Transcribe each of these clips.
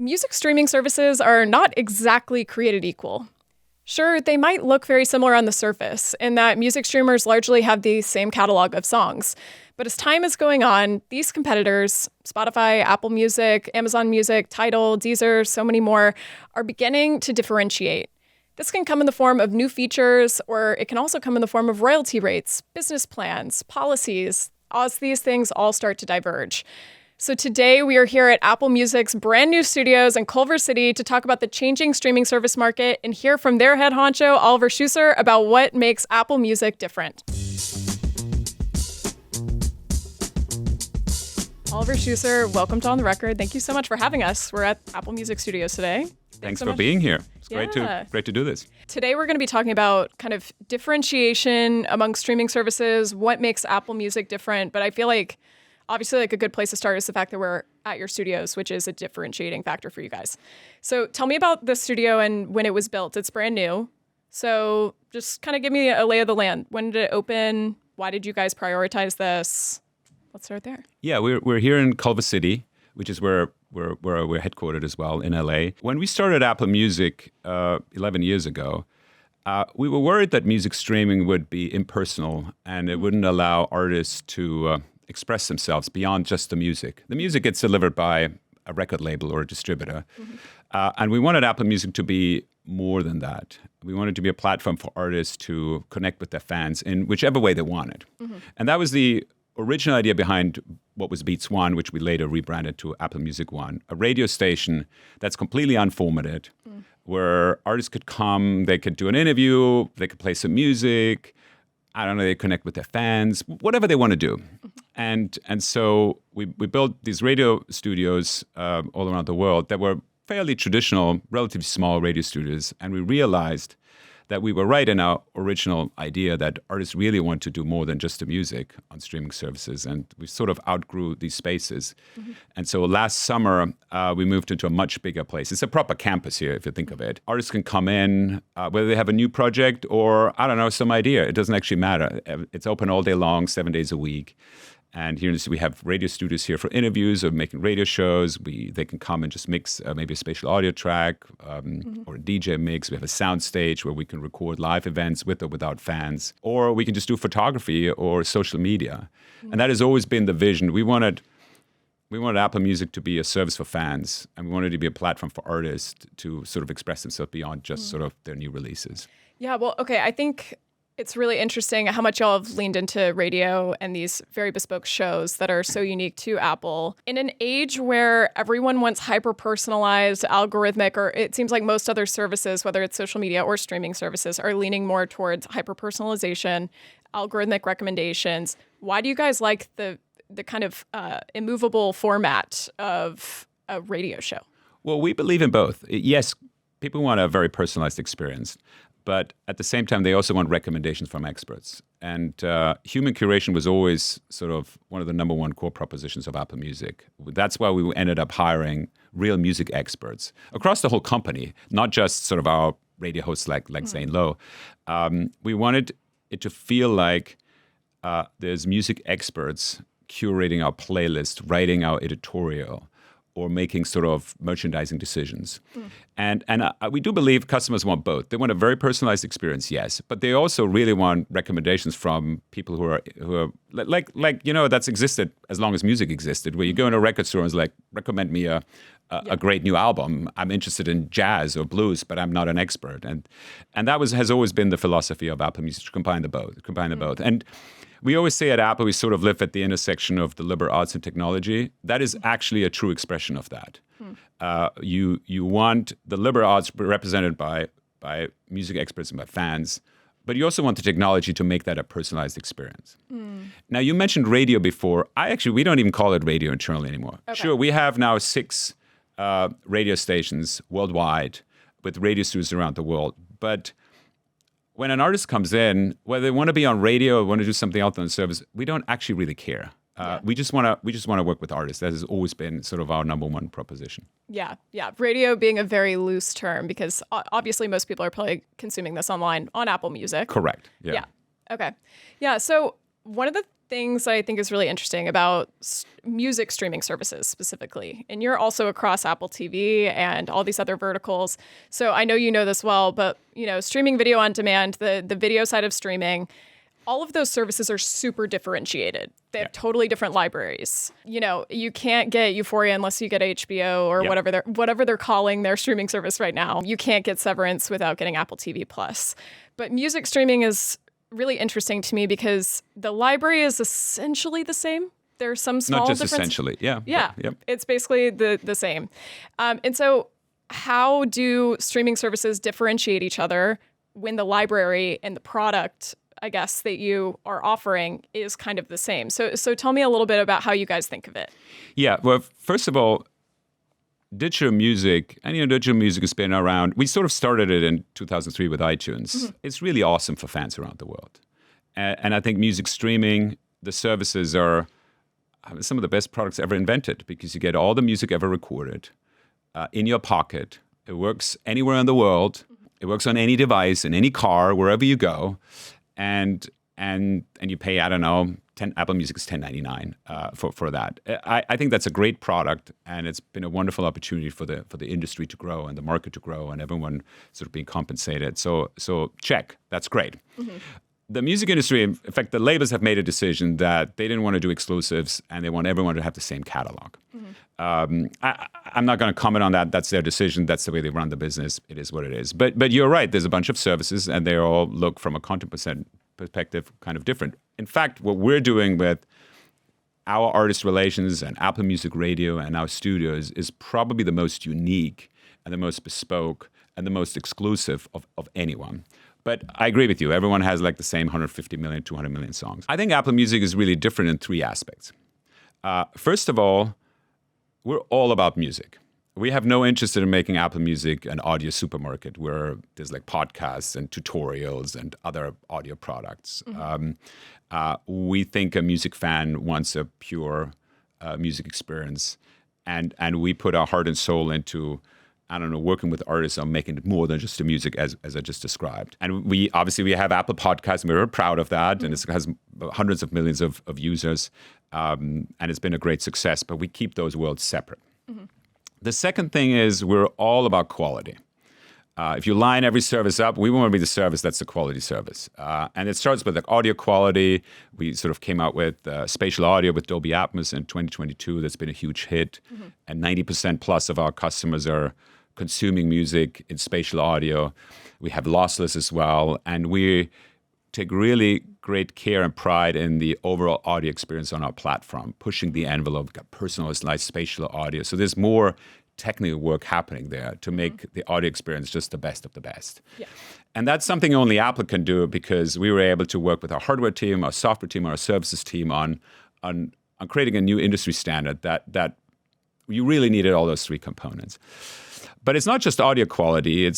Music streaming services are not exactly created equal. Sure, they might look very similar on the surface in that music streamers largely have the same catalog of songs. But as time is going on, these competitors, Spotify, Apple Music, Amazon Music, Tidal, Deezer, so many more, are beginning to differentiate. This can come in the form of new features, or it can also come in the form of royalty rates, business plans, policies, as these things all start to diverge. So today we are here at Apple Music's brand new studios in Culver City to talk about the changing streaming service market and hear from their head honcho, Oliver Schusser, about what makes Apple Music different. Oliver Schusser, welcome to On The Record. Thank you so much for having us. We're at Apple Music Studios today. Thanks for being here. It's great to do this. Today we're going to be talking about kind of differentiation among streaming services, what makes Apple Music different. But I feel like obviously like a good place to start is the fact that we're at your studios, which is a differentiating factor for you guys. So tell me about the studio and when it was built. It's brand new. So just kind of give me a lay of the land. When did it open? Why did you guys prioritize this? Let's start there. Yeah, we're here in Culver City, which is where we're headquartered as well in LA. When we started Apple Music 11 years ago, we were worried that music streaming would be impersonal and it wouldn't allow artists to express themselves beyond just the music. The music gets delivered by a record label or a distributor. And we wanted Apple Music to be more than that. We wanted to be a platform for artists to connect with their fans in whichever way they wanted. And that was the original idea behind what was Beats One, which we later rebranded to Apple Music One, a radio station that's completely unformatted, where artists could come, they could do an interview, they could play some music, I don't know, they connect with their fans, whatever they want to do. And so we built these radio studios all around the world that were fairly traditional, relatively small radio studios. And we realized that we were right in our original idea that artists really want to do more than just the music on streaming services. And we sort of outgrew these spaces. And so last summer, we moved into a much bigger place. It's a proper campus here, if you think of it. Artists can come in, whether they have a new project or, I don't know, some idea. It doesn't actually matter. It's open all day long, 7 days a week. And here we have radio studios here for interviews or making radio shows. They can come and just mix maybe a spatial audio track or a DJ mix. We have a sound stage where we can record live events with or without fans. Or we can just do photography or social media. And that has always been the vision. We wanted Apple Music to be a service for fans, and we wanted it to be a platform for artists to sort of express themselves beyond just sort of their new releases. Yeah, well, okay, I think it's really interesting how much y'all have leaned into radio and these very bespoke shows that are so unique to Apple. In an age where everyone wants hyper-personalized, algorithmic, or it seems like most other services, whether it's social media or streaming services, are leaning more towards hyper-personalization, algorithmic recommendations. Why do you guys like the kind of immovable format of a radio show? Well, we believe in both. Yes, people want a very personalized experience. But at the same time, they also want recommendations from experts. And human curation was always sort of one of the number one core propositions of Apple Music. That's why we ended up hiring real music experts across the whole company, not just sort of our radio hosts like Zane Lowe. We wanted it to feel like there's music experts curating our playlist, writing our editorial, or making sort of merchandising decisions. And we do believe customers want both. They want a very personalized experience, yes, but they also really want recommendations from people who are like that's existed as long as music existed, where you go in a record store and it's like, recommend me a great new album. I'm interested in jazz or blues, but I'm not an expert. And that has always been the philosophy of Apple Music, to combine the both. And we always say at Apple, we sort of live at the intersection of the liberal arts and technology. That is actually a true expression of that. You want the liberal arts represented by music experts and by fans, but you also want the technology to make that a personalized experience. Now, you mentioned radio before. We don't even call it radio internally anymore. Okay. Sure, we have now 6 radio stations worldwide with radio studios around the world, but when an artist comes in, whether they want to be on radio or want to do something else on the service, we don't actually really care. We just want to work with artists. That has always been sort of our number one proposition. Yeah. Radio being a very loose term because obviously most people are probably consuming this online on Apple Music. Correct. Yeah. Okay. Yeah. So one of the things I think is really interesting about music streaming services specifically. And you're also across Apple TV and all these other verticals. So I know you know this well, but streaming video on demand, the video side of streaming, all of those services are super differentiated. They have totally different libraries. You can't get Euphoria unless you get HBO or whatever they're calling their streaming service right now. You can't get Severance without getting Apple TV Plus. But music streaming is really interesting to me because the library is essentially the same. There's some small differences. Not just difference. essentially, yeah. Yeah, Yep. It's basically the same. And so how do streaming services differentiate each other when the library and the product, I guess, that you are offering is kind of the same? So tell me a little bit about how you guys think of it. Yeah, well, first of all, digital music, and digital music has been around. We sort of started it in 2003 with iTunes. Mm-hmm. It's really awesome for fans around the world. And I think music streaming, the services are some of the best products ever invented because you get all the music ever recorded in your pocket. It works anywhere in the world. It works on any device, in any car, wherever you go. And you pay, I don't know, Apple Music is $10.99 for that. I think that's a great product, and it's been a wonderful opportunity for the industry to grow and the market to grow, and everyone sort of being compensated. So check, that's great. Mm-hmm. The music industry, in fact, the labels have made a decision that they didn't want to do exclusives, and they want everyone to have the same catalog. Mm-hmm. I'm not going to comment on that. That's their decision. That's the way they run the business. It is what it is. But you're right. There's a bunch of services, and they all look from a content perspective kind of different. In fact, what we're doing with our artist relations and Apple Music Radio and our studios is probably the most unique and the most bespoke and the most exclusive of anyone. But I agree with you. Everyone has like the same 150 million, 200 million songs. I think Apple Music is really different in three aspects. First of all, we're all about music. We have no interest in making Apple Music an audio supermarket where there's like podcasts and tutorials and other audio products. Mm-hmm. We think a music fan wants a pure music experience. And we put our heart and soul into, working with artists on making it more than just the music as I just described. And we have Apple Podcasts, and we're very proud of that. Mm-hmm. And it has hundreds of millions of users. And it's been a great success, but we keep those worlds separate. Mm-hmm. The second thing is we're all about quality. If you line every service up, we want to be the service that's the quality service. And it starts with like audio quality. We sort of came out with Spatial audio with Dolby Atmos in 2022. That's been a huge hit. Mm-hmm. And 90% plus of our customers are consuming music in spatial audio. We have lossless as well. And we take really great care and pride in the overall audio experience on our platform, pushing the envelope. We've got personalized spatial audio. So there's more technical work happening there to make the audio experience just the best of the best. Yeah. And that's something only Apple can do because we were able to work with our hardware team, our software team, our services team on creating a new industry standard that you really needed all those three components. But it's not just audio quality.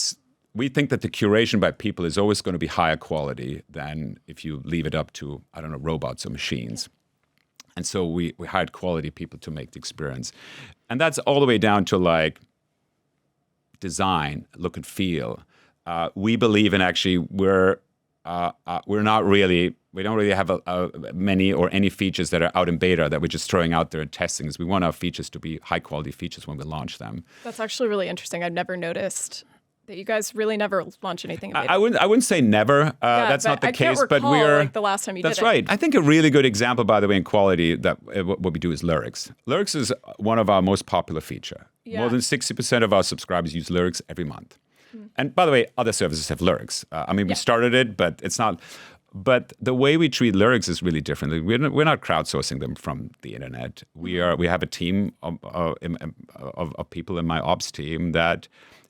We think that the curation by people is always going to be higher quality than if you leave it up to, robots or machines. And so we hired quality people to make the experience. And that's all the way down to like design, look and feel. We believe in actually we don't really have many or any features that are out in beta that we're just throwing out there and testing. Is we want our features to be high quality features when we launch them. That's actually really interesting. I've never noticed that you guys really never launch anything in beta. I wouldn't say never. That's not the case. But we're the last time you did it. That's right. I think a really good example, by the way, in quality that what we do is lyrics. Lyrics is one of our most popular feature. Yeah. More than 60% of our subscribers use lyrics every month. And by the way, other services have lyrics. We started it, but it's not. But the way we treat lyrics is really different. We're not crowdsourcing them from the internet. We have a team of people in my ops team that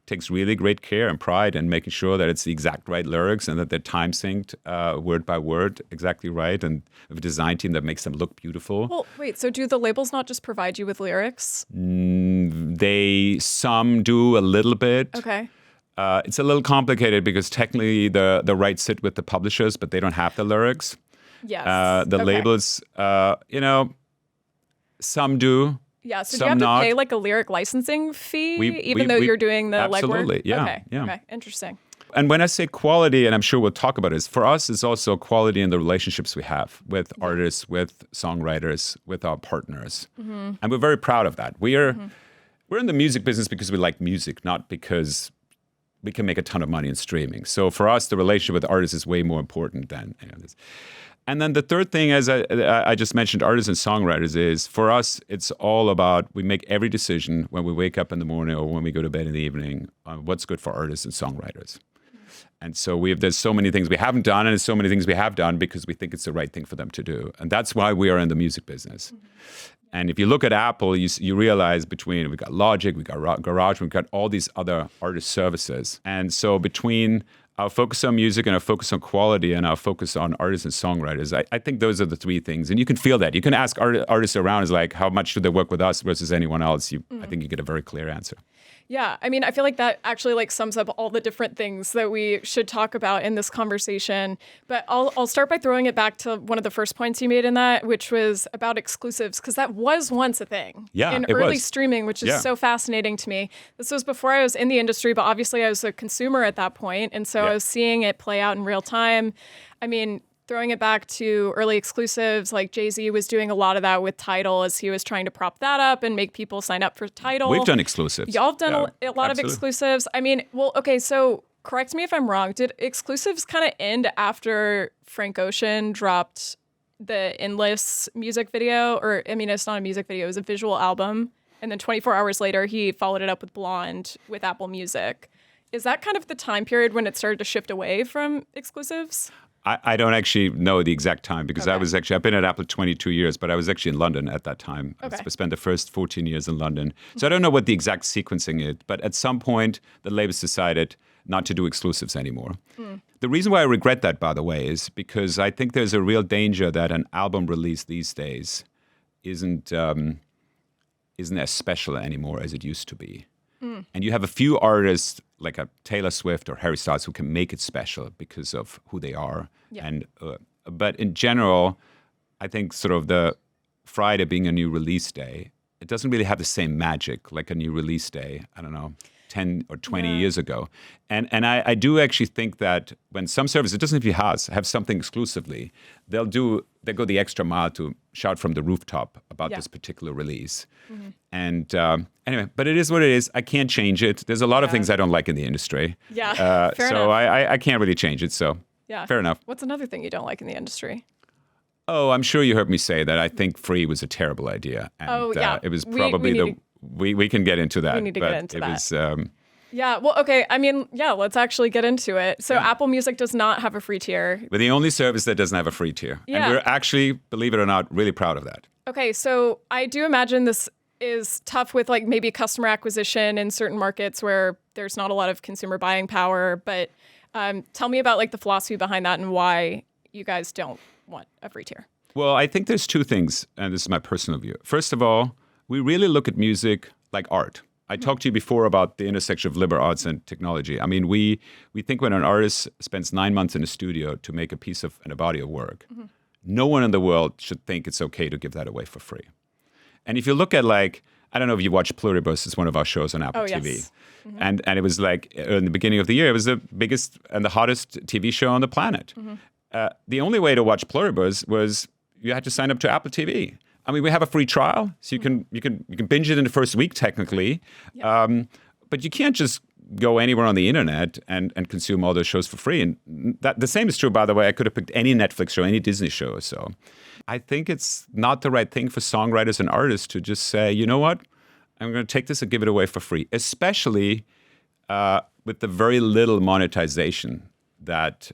takes really great care and pride in making sure that it's the exact right lyrics and that they're time synced word by word exactly right, and a design team that makes them look beautiful. Well, wait, so do the labels not just provide you with lyrics? Some do a little bit. Okay. It's a little complicated because technically the rights sit with the publishers, but they don't have the lyrics. Yes. Labels, some do. Yeah, so do you have to pay like a lyric licensing fee, even though you're doing the legwork? Absolutely, yeah. Okay, interesting. And when I say quality, and I'm sure we'll talk about this, for us, it's also quality in the relationships we have with artists, with songwriters, with our partners. And we're very proud of that. We're in the music business because we like music, not because we can make a ton of money in streaming. So for us, the relationship with artists is way more important than this. And then the third thing, as I just mentioned, artists and songwriters, is for us, it's all about, we make every decision when we wake up in the morning or when we go to bed in the evening on what's good for artists and songwriters. And so there's so many things we haven't done, and there's so many things we have done because we think it's the right thing for them to do. And that's why we are in the music business. And if you look at Apple, you realize we've got Logic, we've got Garage, we've got all these other artist services. And so between our focus on music and our focus on quality and our focus on artists and songwriters, I think those are the three things. And you can feel that. You can ask artists around, is like, how much do they work with us versus anyone else? I think you get a very clear answer. Yeah, I mean, I feel like that actually like sums up all the different things that we should talk about in this conversation. But I'll start by throwing it back to one of the first points you made in that, which was about exclusives, because that was once a thing in early streaming, which is so fascinating to me. This was before I was in the industry, but obviously I was a consumer at that point, and so I was seeing it play out in real time. I mean, throwing it back to early exclusives, like Jay-Z was doing a lot of that with Tidal as he was trying to prop that up and make people sign up for Tidal. We've done exclusives. Y'all have done a lot of exclusives. I mean, well, okay, so correct me if I'm wrong. Did exclusives kind of end after Frank Ocean dropped the Endless music video? Or, I mean, it's not a music video, it was a visual album. And then 24 hours later, he followed it up with Blonde with Apple Music. Is that kind of the time period when it started to shift away from exclusives? I don't actually know the exact time because I've been at Apple 22 years, but I was actually in London at that time. I spent the first 14 years in London. So I don't know what the exact sequencing is, but at some point, the labels decided not to do exclusives anymore. The reason why I regret that, by the way, is because I think there's a real danger that an album release these days isn't as special anymore as it used to be. And you have a few artists like a Taylor Swift or Harry Styles who can make it special because of who they are. And but in general, I think sort of the Friday being a new release day, it doesn't really have the same magic like a new release day, I don't know, 10 or 20 years ago. And I do actually think that when some services, it doesn't have to have something exclusively, they go the extra mile to shout from the rooftop about this particular release. And anyway, but it is what it is. I can't change it. There's a lot of things I don't like in the industry. Fair so enough. I can't really change it. So fair enough. What's another thing you don't like in the industry? Oh, I'm sure you heard me say that I think free was a terrible idea. And, it was probably we can get into that. We need to get into that. Was, well, okay. I mean, let's actually get into it. So Apple Music does not have a free tier. We're the only service that doesn't have a free tier. And we're actually, believe it or not, really proud of that. Okay, so I do imagine this is tough with like maybe customer acquisition in certain markets where there's not a lot of consumer buying power. But tell me about like the philosophy behind that and why you guys don't want a free tier. Well, I think there's two things, and this is my personal view. First of all, we really look at music like art. I talked to you before about the intersection of liberal arts and technology. I mean, we think when an artist spends 9 months in a studio to make a piece of and a body of work, no one in the world should think it's okay to give that away for free. And if you look at like, I don't know if you watch Pluribus, it's one of our shows on Apple TV. Yes. And it was like, in the beginning of the year, it was the biggest and the hottest TV show on the planet. The only way to watch Pluribus was you had to sign up to Apple TV. I mean, we have a free trial, so you can binge it in the first week technically, but you can't just go anywhere on the internet and consume all those shows for free. And the same is true, by the way. I could have picked any Netflix show, any Disney show. So I think it's not the right thing for songwriters and artists to just say, you know what, I'm going to take this and give it away for free, especially with the very little monetization that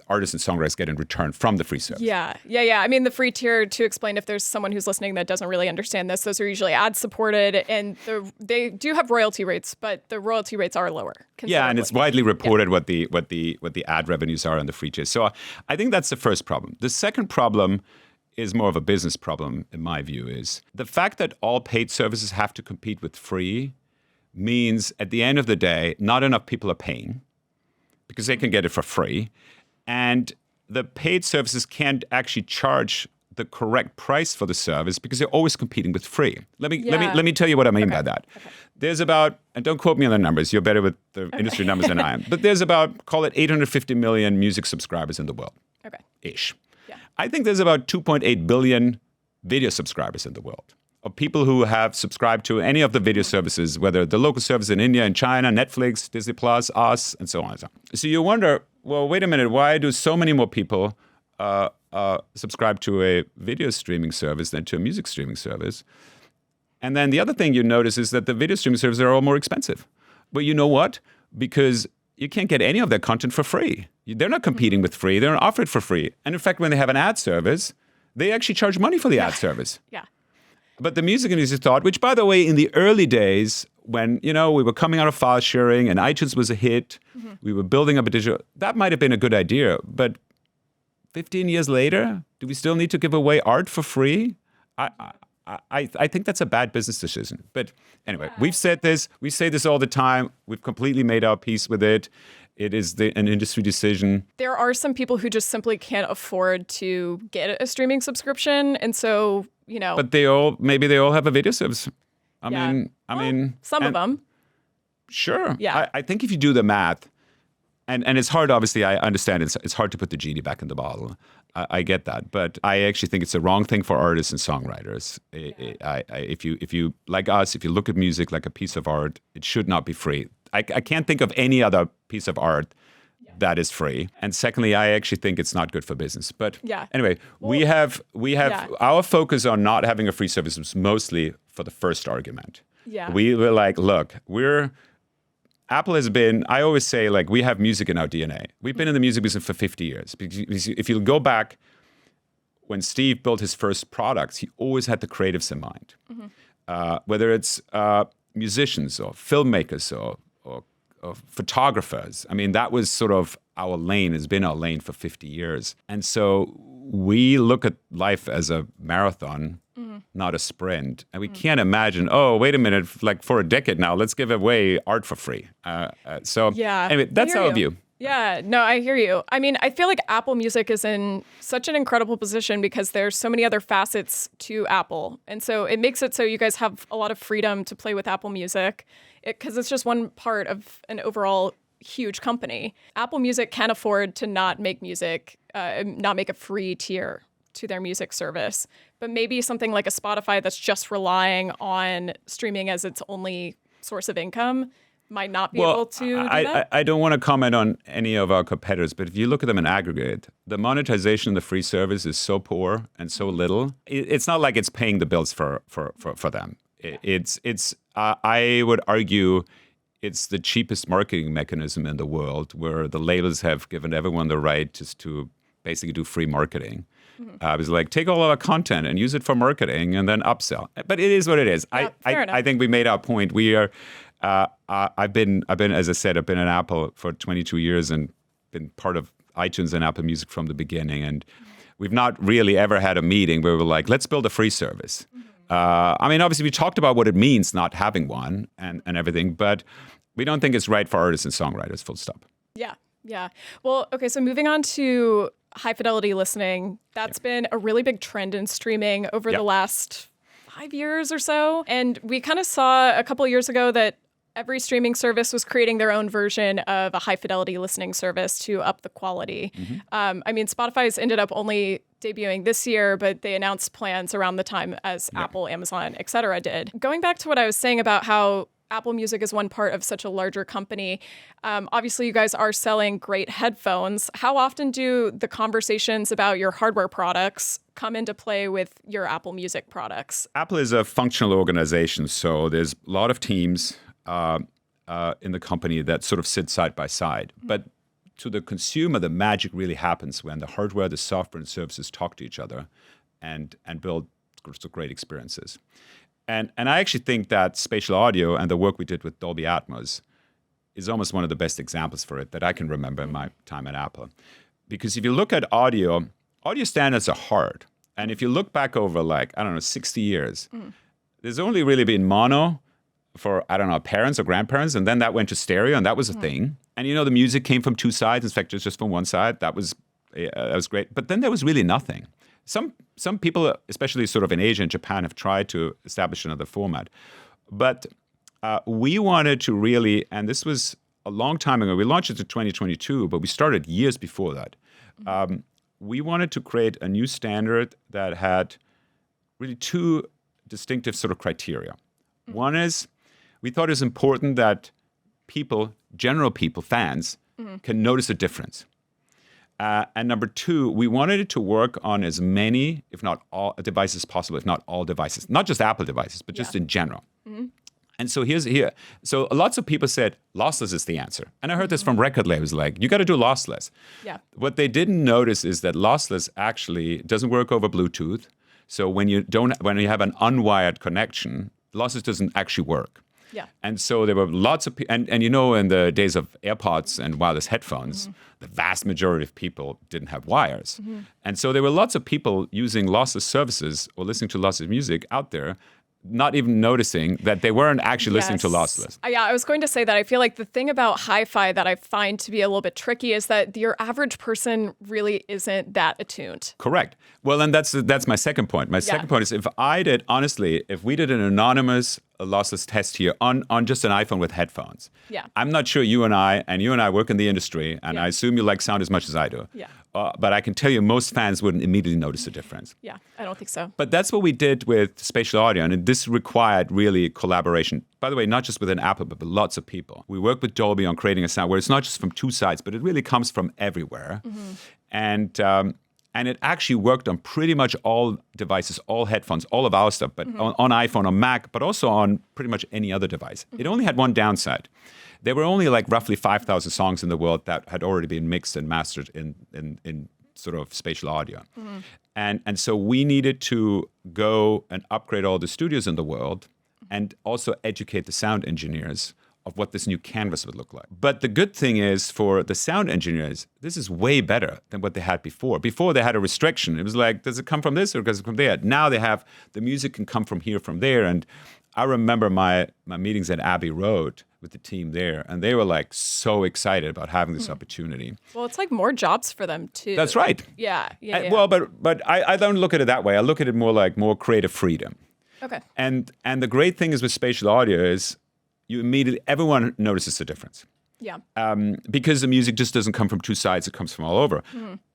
artists and songwriters get in return from the free service. Yeah. I mean, the free tier, to explain if there's someone who's listening that doesn't really understand this, those are usually ad supported, and they do have royalty rates, but the royalty rates are lower. Yeah, and it's widely reported what the ad revenues are on the free tier. So I think that's the first problem. The second problem is more of a business problem, in my view, is the fact that all paid services have to compete with free means at the end of the day, not enough people are paying because they can get it for free. And the paid services can't actually charge the correct price for the service because they're always competing with free. Let me tell you what I mean by that. Okay. There's about, and don't quote me on the numbers, you're better with the industry numbers than I am, but there's about, call it 850 million music subscribers in the world. Okay. Ish. Yeah. I think there's about 2.8 billion video subscribers in the world, of people who have subscribed to any of the video services, whether the local service in India and China, Netflix, Disney Plus, us, and so on and so on. So you wonder, well, wait a minute, why do so many more people subscribe to a video streaming service than to a music streaming service? And then the other thing you notice is that the video streaming services are all more expensive. But you know what? Because you can't get any of their content for free. They're not competing with free. They're not offered for free. And in fact, when they have an ad service, they actually charge money for the ad service. Yeah. But the music industry thought, which by the way, in the early days, when we were coming out of file sharing and iTunes was a hit, we were building up a digital, that might have been a good idea. But 15 years later, do we still need to give away art for free? I think that's a bad business decision. But anyway, we say this all the time. We've completely made our peace with it. It is an industry decision. There are some people who just simply can't afford to get a streaming subscription. And so, But maybe they all have a video service. I mean, some of them. Sure. Yeah. I think if you do the math, and it's hard, obviously, I understand it's hard to put the genie back in the bottle. I get that. But I actually think it's the wrong thing for artists and songwriters. If you like us, if you look at music like a piece of art, it should not be free. I can't think of any other piece of art that is free. And secondly, I actually think it's not good for business. But anyway, we have our focus on not having a free service was mostly for the first argument. Yeah. We were like, look, Apple has been, I always say, like, we have music in our DNA. We've been in the music business for 50 years. Because if you go back, when Steve built his first products, he always had the creatives in mind. Whether it's musicians or filmmakers or photographers. I mean, that was sort of our lane, has been our lane for 50 years. And so we look at life as a marathon, not a sprint. And we can't imagine, oh, wait a minute, like for a decade now, let's give away art for free. Anyway, that's our view. Yeah, no, I hear you. I mean, I feel like Apple Music is in such an incredible position because there's so many other facets to Apple. And so it makes it so you guys have a lot of freedom to play with Apple Music because it's just one part of an overall huge company. Apple Music can afford to not make music, not make a free tier to their music service. But maybe something like a Spotify that's just relying on streaming as its only source of income might not be able to do that? I don't want to comment on any of our competitors, but if you look at them in aggregate, the monetization of the free service is so poor and so little. It's not like it's paying the bills for them. I would argue it's the cheapest marketing mechanism in the world, where the labels have given everyone the right just to basically do free marketing. I was like, take all of our content and use it for marketing and then upsell. But it is what it is. Yeah, I think we made our point. We are. I've been, as I said, I've been at Apple for 22 years and been part of iTunes and Apple Music from the beginning. And we've not really ever had a meeting where we're like, let's build a free service. I mean, obviously, we talked about what it means not having one and everything, but we don't think it's right for artists and songwriters, full stop. Yeah. Well, okay, so moving on to high fidelity listening, that's been a really big trend in streaming over the last 5 years or so. And we kind of saw a couple of years ago that every streaming service was creating their own version of a high fidelity listening service to up the quality. I mean, Spotify's ended up only debuting this year, but they announced plans around the time as Apple, Amazon, et cetera did. Going back to what I was saying about how Apple Music is one part of such a larger company. Obviously, you guys are selling great headphones. How often do the conversations about your hardware products come into play with your Apple Music products? Apple is a functional organization, so there's a lot of teams in the company that sort of sit side by side. But to the consumer, the magic really happens when the hardware, the software, and services talk to each other and build great experiences. And I actually think that spatial audio and the work we did with Dolby Atmos is almost one of the best examples for it that I can remember in my time at Apple. Because if you look at audio standards are hard. And if you look back over 60 years, there's only really been mono for, parents or grandparents. And then that went to stereo and that was a thing. And the music came from two sides. In fact, just from one side. That was great. But then there was really nothing. Some people, especially sort of in Asia and Japan, have tried to establish another format. But we wanted to really, and this was a long time ago, we launched it in 2022, but we started years before that. We wanted to create a new standard that had really two distinctive sort of criteria. One is, we thought it was important that people, general people, fans, can notice a difference. And number two, we wanted it to work on as many, if not all, devices possible, if not all devices. Not just Apple devices, but just in general. And so so lots of people said, lossless is the answer. And I heard this from record labels, like, you got to do lossless. Yeah. What they didn't notice is that lossless actually doesn't work over Bluetooth. So when you have an unwired connection, lossless doesn't actually work. Yeah. And so there were lots of people, and you know, in the days of AirPods and wireless headphones, the vast majority of people didn't have wires. And so there were lots of people using lossless services or listening to lossless music out there, not even noticing that they weren't actually listening to lossless. Yeah, I was going to say that I feel like the thing about hi-fi that I find to be a little bit tricky is that your average person really isn't that attuned. Correct. Well, and that's my second point. My second point is, if we did an anonymous lossless test here on just an iPhone with headphones, I'm not sure you and I work in the industry, and I assume you like sound as much as I do. Yeah. But I can tell you most fans wouldn't immediately notice a difference. Yeah, I don't think so. But that's what we did with spatial audio, and this required really collaboration. By the way, not just within Apple, but with lots of people. We worked with Dolby on creating a sound where it's not just from two sides, but it really comes from everywhere. And it actually worked on pretty much all devices, all headphones, all of our stuff, but on iPhone, on Mac, but also on pretty much any other device. It only had one downside. There were only like roughly 5,000 songs in the world that had already been mixed and mastered in sort of spatial audio. And so we needed to go and upgrade all the studios in the world and also educate the sound engineers of what this new canvas would look like. But the good thing is, for the sound engineers, this is way better than what they had before. Before, they had a restriction. It was like, does it come from this or does it come from there? Now they have, the music can come from here, from there. And I remember my meetings at Abbey Road with the team there, and they were like so excited about having this opportunity. Well, it's like more jobs for them too. That's right. Yeah. Well, but I don't look at it that way. I look at it more like more creative freedom. Okay. And the great thing is with spatial audio is everyone notices the difference. Yeah. Because the music just doesn't come from two sides, it comes from all over.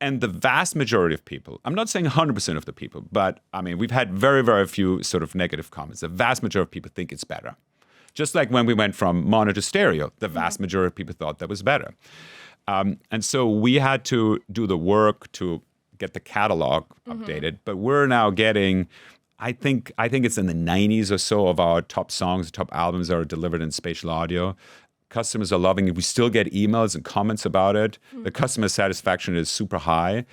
And the vast majority of people, I'm not saying 100% of the people, but I mean, we've had very, very few sort of negative comments. The vast majority of people think it's better. Just like when we went from mono to stereo, the vast majority of people thought that was better. And so we had to do the work to get the catalog updated, but we're now getting, I think it's in the 90s or so of our top songs, top albums are delivered in spatial audio. Customers are loving it. We still get emails and comments about it. The customer satisfaction is super high.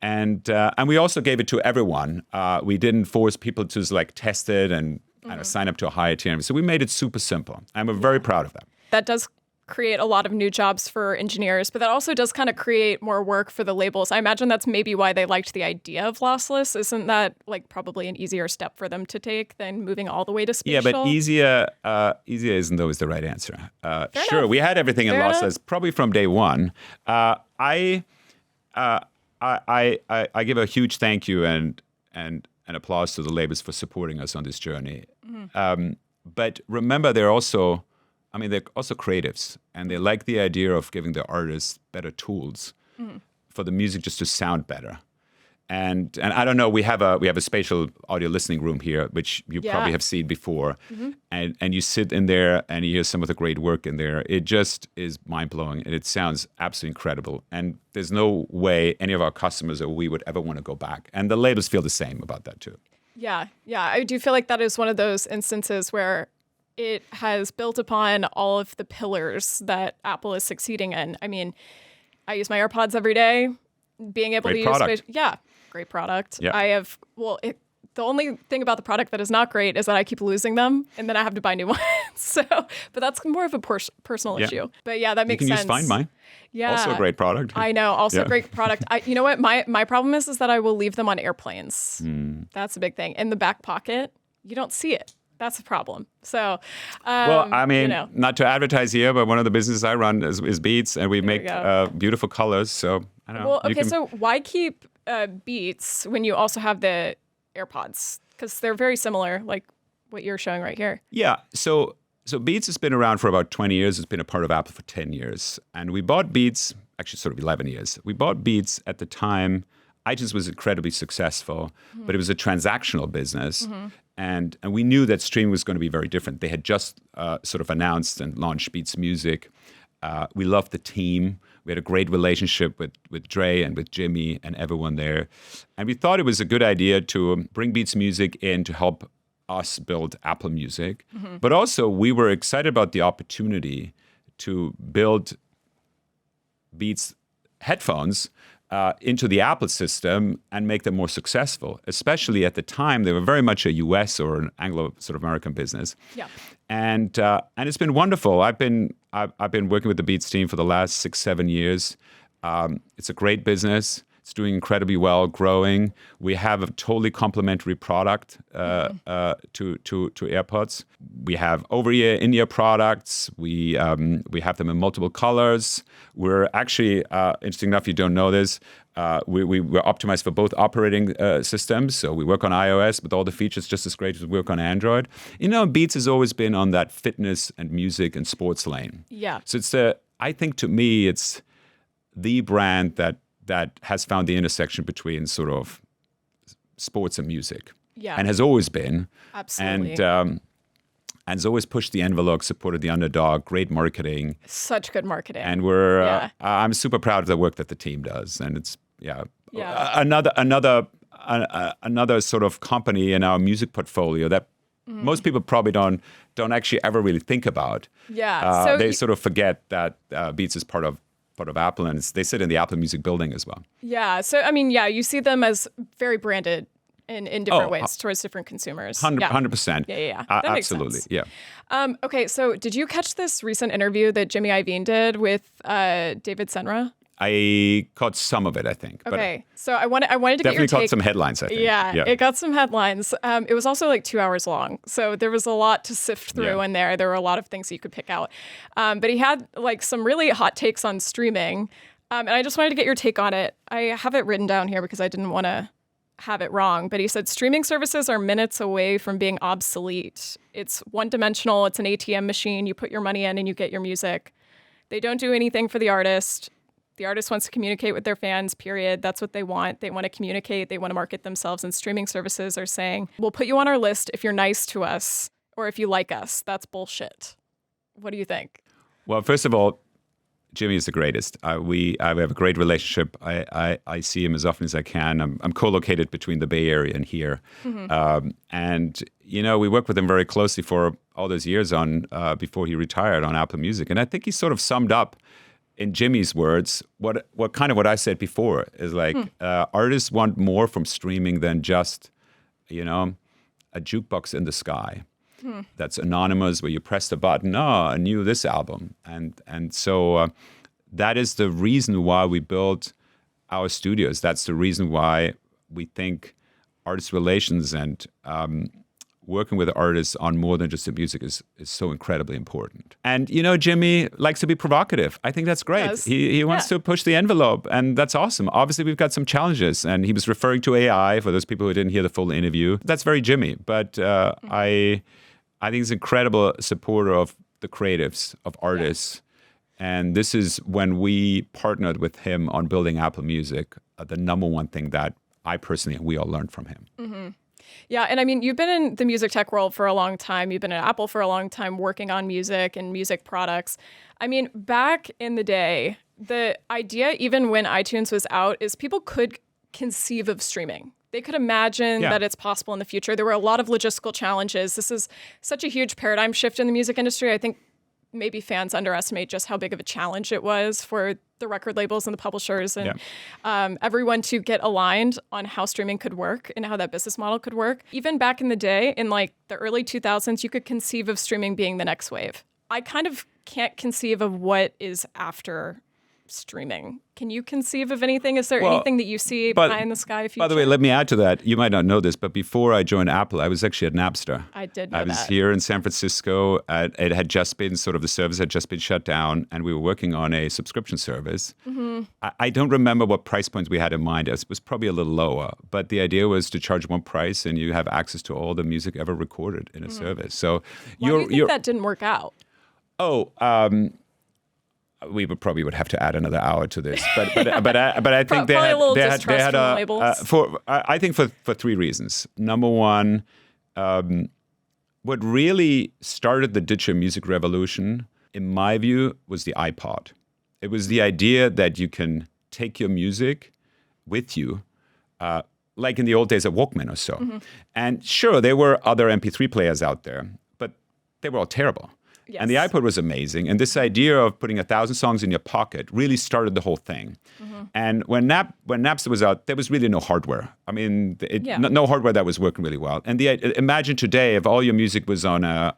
And we also gave it to everyone. We didn't force people to like test it and sign up to a higher tier. So we made it super simple. And we're very proud of that. That does create a lot of new jobs for engineers, but that also does kind of create more work for the labels. I imagine that's maybe why they liked the idea of lossless. Isn't that like probably an easier step for them to take than moving all the way to spatial? Yeah, but easier isn't always the right answer. Sure, enough. we had everything in lossless probably from day one. I give a huge thank you and applause to the labels for supporting us on this journey. But remember, they're also creatives, and they like the idea of giving the artists better tools for the music just to sound better. And I don't know, we have a spatial audio listening room here, which you probably have seen before. And you sit in there and you hear some of the great work in there. It just is mind-blowing, and it sounds absolutely incredible. And there's no way any of our customers or we would ever want to go back. And the labels feel the same about that too. Yeah. I do feel like that is one of those instances where it has built upon all of the pillars that Apple is succeeding in. I mean, I use my AirPods every day. Being able to use great product. Yeah. The only thing about the product that is not great is that I keep losing them, and then I have to buy new ones. But that's more of a personal issue. But yeah, that makes sense. You can use Find Mine. Yeah. Also a great product. I know. Also a great product. You know what? My problem is that I will leave them on airplanes. That's a big thing. In the back pocket, you don't see it. That's a problem. So, not to advertise here, but one of the businesses I run is Beats, and we make beautiful colors. So, I don't know. Well, okay, so why keep Beats when you also have the AirPods? Because they're very similar, like what you're showing right here. Yeah. So Beats has been around for about 20 years. It's been a part of Apple for 10 years. And we bought Beats, actually sort of 11 years. We bought Beats at the time iTunes was incredibly successful, but it was a transactional business. And we knew that streaming was going to be very different. They had just sort of announced and launched Beats Music. We loved the team. We had a great relationship with Dre and with Jimmy and everyone there. And we thought it was a good idea to bring Beats Music in to help us build Apple Music. But also we were excited about the opportunity to build Beats headphones into the Apple system and make them more successful. Especially at the time, they were very much a US or an Anglo sort of American business. Yeah. And it's been wonderful. I've been working with the Beats team for the last 6-7 years. It's a great business. It's doing incredibly well, growing. We have a totally complementary product to AirPods. We have over-ear, in-ear products. We have them in multiple colors. We're actually, interesting enough, you don't know this, we're optimized for both operating systems. So we work on iOS, but all the features just as great as we work on Android. You know, Beats has always been on that fitness and music and sports lane. Yeah. So I think to me, it's the brand that has found the intersection between sort of sports and music. Yeah. And has always been. Absolutely. And has always pushed the envelope, supported the underdog, great marketing. Such good marketing. And I'm super proud of the work that the team does. And it's, another sort of company in our music portfolio that most people probably don't actually ever really think about. Yeah. So they sort of forget that Beats is part of Apple, and they sit in the Apple Music building as well. Yeah. So, I mean, you see them as very branded in different ways towards different consumers. 100%. Yeah. That makes absolutely. sense. Yeah. Okay. So did you catch this recent interview that Jimmy Iovine did with David Senra? I caught some of it, I think. Okay. So I wanted to get your take. Definitely caught some headlines, I think. Yeah, it got some headlines. It was also like 2 hours long. So there was a lot to sift through in there. There were a lot of things you could pick out. But he had like some really hot takes on streaming. And I just wanted to get your take on it. I have it written down here because I didn't want to have it wrong. But he said streaming services are minutes away from being obsolete. It's one-dimensional. It's an ATM machine. You put your money in and you get your music. They don't do anything for the artist. The artist wants to communicate with their fans, period. That's what they want. They want to communicate. They want to market themselves. And streaming services are saying, we'll put you on our list if you're nice to us or if you like us. That's bullshit. What do you think? Well, first of all, Jimmy is the greatest. We have a great relationship. I see him as often as I can. I'm co-located between the Bay Area and here. And, you know, we worked with him very closely for all those years on before he retired on Apple Music. And I think he sort of summed up in Jimmy's words, what I said before is like artists want more from streaming than just, you know, a jukebox in the sky that's anonymous where you press the button. Oh, I knew this album, and so that is the reason why we built our studios. That's the reason why we think artist relations and working with artists on more than just the music is so incredibly important. And, you know, Jimmy likes to be provocative. I think that's great. He wants to push the envelope, and that's awesome. Obviously, we've got some challenges, and he was referring to AI for those people who didn't hear the full interview. That's very Jimmy, but I think he's an incredible supporter of the creatives, of artists. And this is when we partnered with him on building Apple Music, the number one thing that I personally and we all learned from him. Yeah, and I mean, you've been in the music tech world for a long time. You've been at Apple for a long time working on music and music products. I mean, back in the day, the idea, even when iTunes was out, is people could conceive of streaming. They could imagine that it's possible in the future. There were a lot of logistical challenges. This is such a huge paradigm shift in the music industry. I think maybe fans underestimate just how big of a challenge it was for the record labels and the publishers and everyone to get aligned on how streaming could work and how that business model could work. Even back in the day, in like the early 2000s, you could conceive of streaming being the next wave. I kind of can't conceive of what is after streaming. Can you conceive of anything? Is there anything that you see pie in the sky future? By the way, let me add to that. You might not know this, but before I joined Apple, I was actually at Napster. I did know I was that. here in San Francisco. It had just been the service had just been shut down, and we were working on a subscription service. Mm-hmm. I don't remember what price points we had in mind. It was probably a little lower, but the idea was to charge one price, and you have access to all the music ever recorded in a service. So Why do you think that didn't work out? We probably would have to add another hour to this, but I think they Probably had a little they had distrust from a labels. I think for three reasons. Number one, what really started the digital music revolution, in my view, was the iPod. It was the idea that you can take your music with you, like in the old days of Walkman or so. Mm-hmm. And sure, there were other MP3 players out there, but they were all terrible. Yes. And the iPod was amazing. And this idea of putting 1,000 songs in your pocket really started the whole thing. Mm-hmm. And when Napster was out, there was really no hardware. I mean, no hardware that was working really well. And imagine today if all your music was on a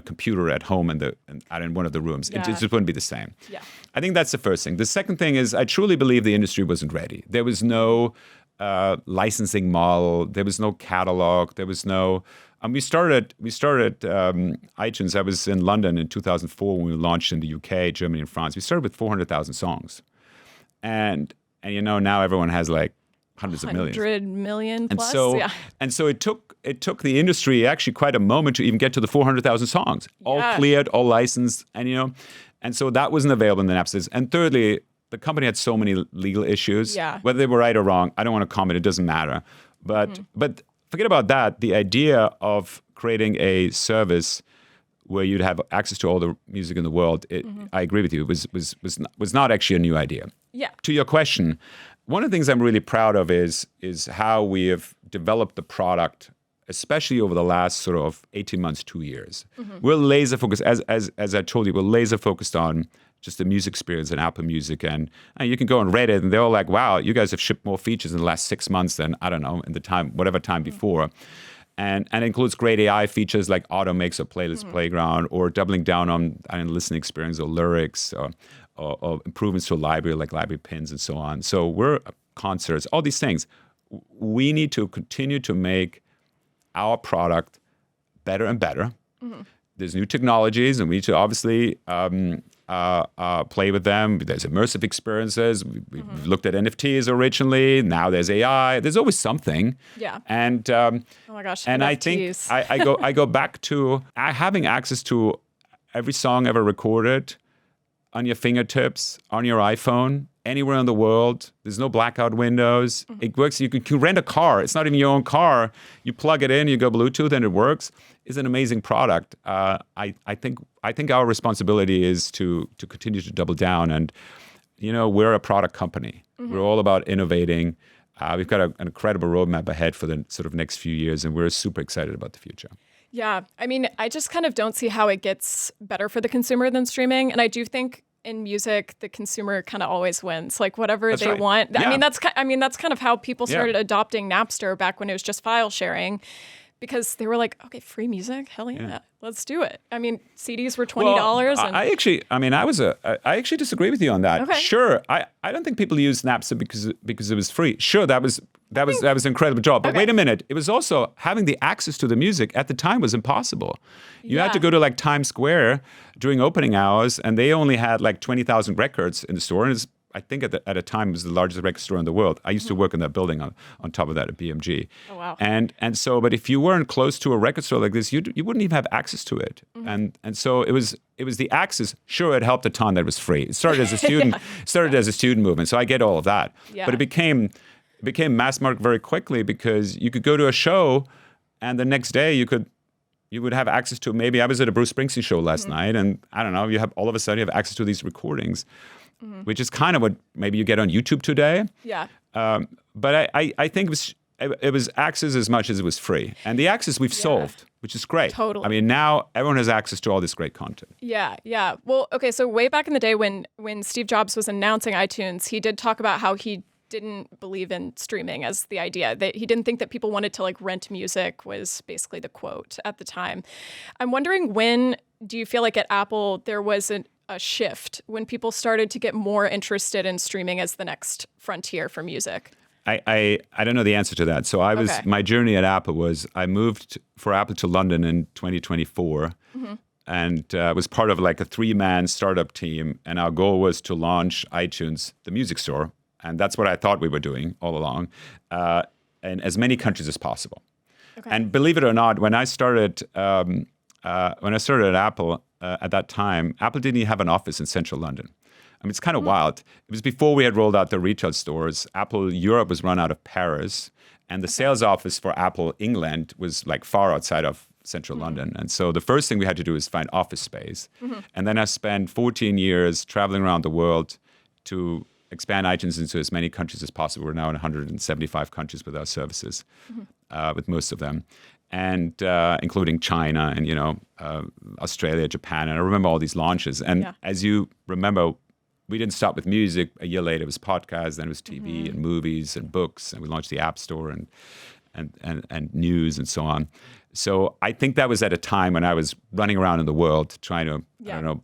computer at home and in one of the rooms, it just wouldn't be the same. Yeah. I think that's the first thing. The second thing is I truly believe the industry wasn't ready. There was no licensing model. There was no catalog. There was no. We started iTunes. I was in London in 2004 when we launched in the UK, Germany, and France. We started with 400,000 songs, and now everyone has like hundreds of millions. 100 million plus. And so it took the industry actually quite a moment to even get to the 400,000 songs, all cleared, all licensed, and so that wasn't available in the Napsters. And thirdly, the company had so many legal issues. Yeah. Whether they were right or wrong, I don't want to comment. It doesn't matter. But forget about that. The idea of creating a service where you'd have access to all the music in the world, I agree with you, it was not actually a new idea. Yeah. To your question, one of the things I'm really proud of is how we have developed the product, especially over the last sort of 18 months, 2 years. Mm-hmm. We're laser focused, as I told you, we're laser focused on just the music experience and Apple Music. And you can go on Reddit and they're all like, wow, you guys have shipped more features in the last 6 months than, I don't know, in the time, whatever time before. And it includes great AI features like Auto Mix or Playlist Playground, or doubling down on listening experience or lyrics, or improvements to a library like library pins and so on. So we're concerts, all these things. We need to continue to make our product better and better. Mm-hmm. There's new technologies, and we need to obviously play with them. There's immersive experiences. We've looked at NFTs originally. Now there's AI. There's always something. Yeah. And oh my gosh, and NFTs. I think I go back to having access to every song ever recorded on your fingertips, on your iPhone, anywhere in the world. There's no blackout windows. Mm-hmm. It works. You can rent a car. It's not even your own car. You plug it in, you go Bluetooth, and it works. It's an amazing product. I think our responsibility is to continue to double down. And we're a product company. Mm-hmm. We're all about innovating. We've got an incredible roadmap ahead for the sort of next few years, and we're super excited about the future. Yeah, I mean, I just kind of don't see how it gets better for the consumer than streaming. And I do think in music, the consumer kind of always wins, like whatever they want. Yeah. I mean, that's kind of how people started adopting Napster back when it was just file sharing, because they were like, okay, free music, hell yeah. Let's do it. I mean, CDs were $20. Well, I actually disagree with you on that. Okay. Sure, I don't think people use Napster because it was free. Sure, that was an incredible job. But wait a minute, it was also having the access to the music at the time was impossible. You had to go to like Times Square during opening hours, and they only had like 20,000 records in the store. And I think at a time it was the largest record store in the world. I used to work in that building on top of that at BMG. Oh wow! And so, but if you weren't close to a record store like this, you wouldn't even have access to it. Mm-hmm. And so it was the access. Sure, it helped a ton that it was free. It started as a student as a student movement. So I get all of that. Yeah. But it became mass market very quickly, because you could go to a show, and the next day you would have access to. Maybe I was at a Bruce Springsteen show last night, and I don't know. You have all of a sudden you have access to these recordings. Mm-hmm. Which is kind of what maybe you get on YouTube today. Yeah. But I think it was access as much as it was free. And the access we've solved, which is great. Totally. I mean, now everyone has access to all this great content. Yeah. Well, okay, so way back in the day when Steve Jobs was announcing iTunes, he did talk about how he didn't believe in streaming as the idea. That he didn't think that people wanted to like rent music, was basically the quote at the time. I'm wondering, when do you feel like at Apple there was a shift when people started to get more interested in streaming as the next frontier for music? I don't know the answer to that. So my journey at Apple was I moved for Apple to London in 2024 and was part of like a 3-man startup team. And our goal was to launch iTunes, the music store. And that's what I thought we were doing all along, in as many countries as possible. Okay. And believe it or not, when I started at Apple at that time, Apple didn't even have an office in central London. I mean, it's kind of wild. It was before we had rolled out the retail stores. Apple Europe was run out of Paris, and the sales office for Apple England was like far outside of central London. And so the first thing we had to do is find office space. And then I spent 14 years traveling around the world to expand iTunes into as many countries as possible. We're now in 175 countries with our services, with most of them, and including China and Australia, Japan. And I remember all these launches. And as you remember, we didn't stop with music. A year later, it was podcasts, then it was TV and movies and books, and we launched the App Store and news and so on. So I think that was at a time when I was running around in the world trying to,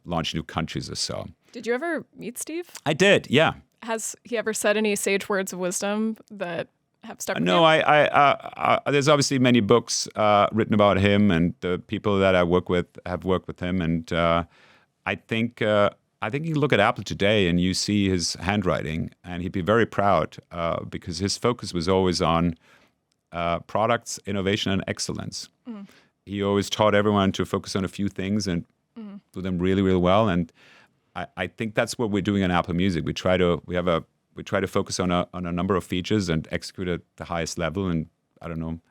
launch new countries or so. Did you ever meet Steve? I did, yeah. Has he ever said any sage words of wisdom that have stuck with you? No, there's obviously many books written about him, and the people that I work with have worked with him. And I think you look at Apple today and you see his handwriting, and he'd be very proud because his focus was always on products, innovation, and excellence. He always taught everyone to focus on a few things and do them really, really well. And I think that's what we're doing in Apple Music. We try to focus on a number of features and execute at the highest level, and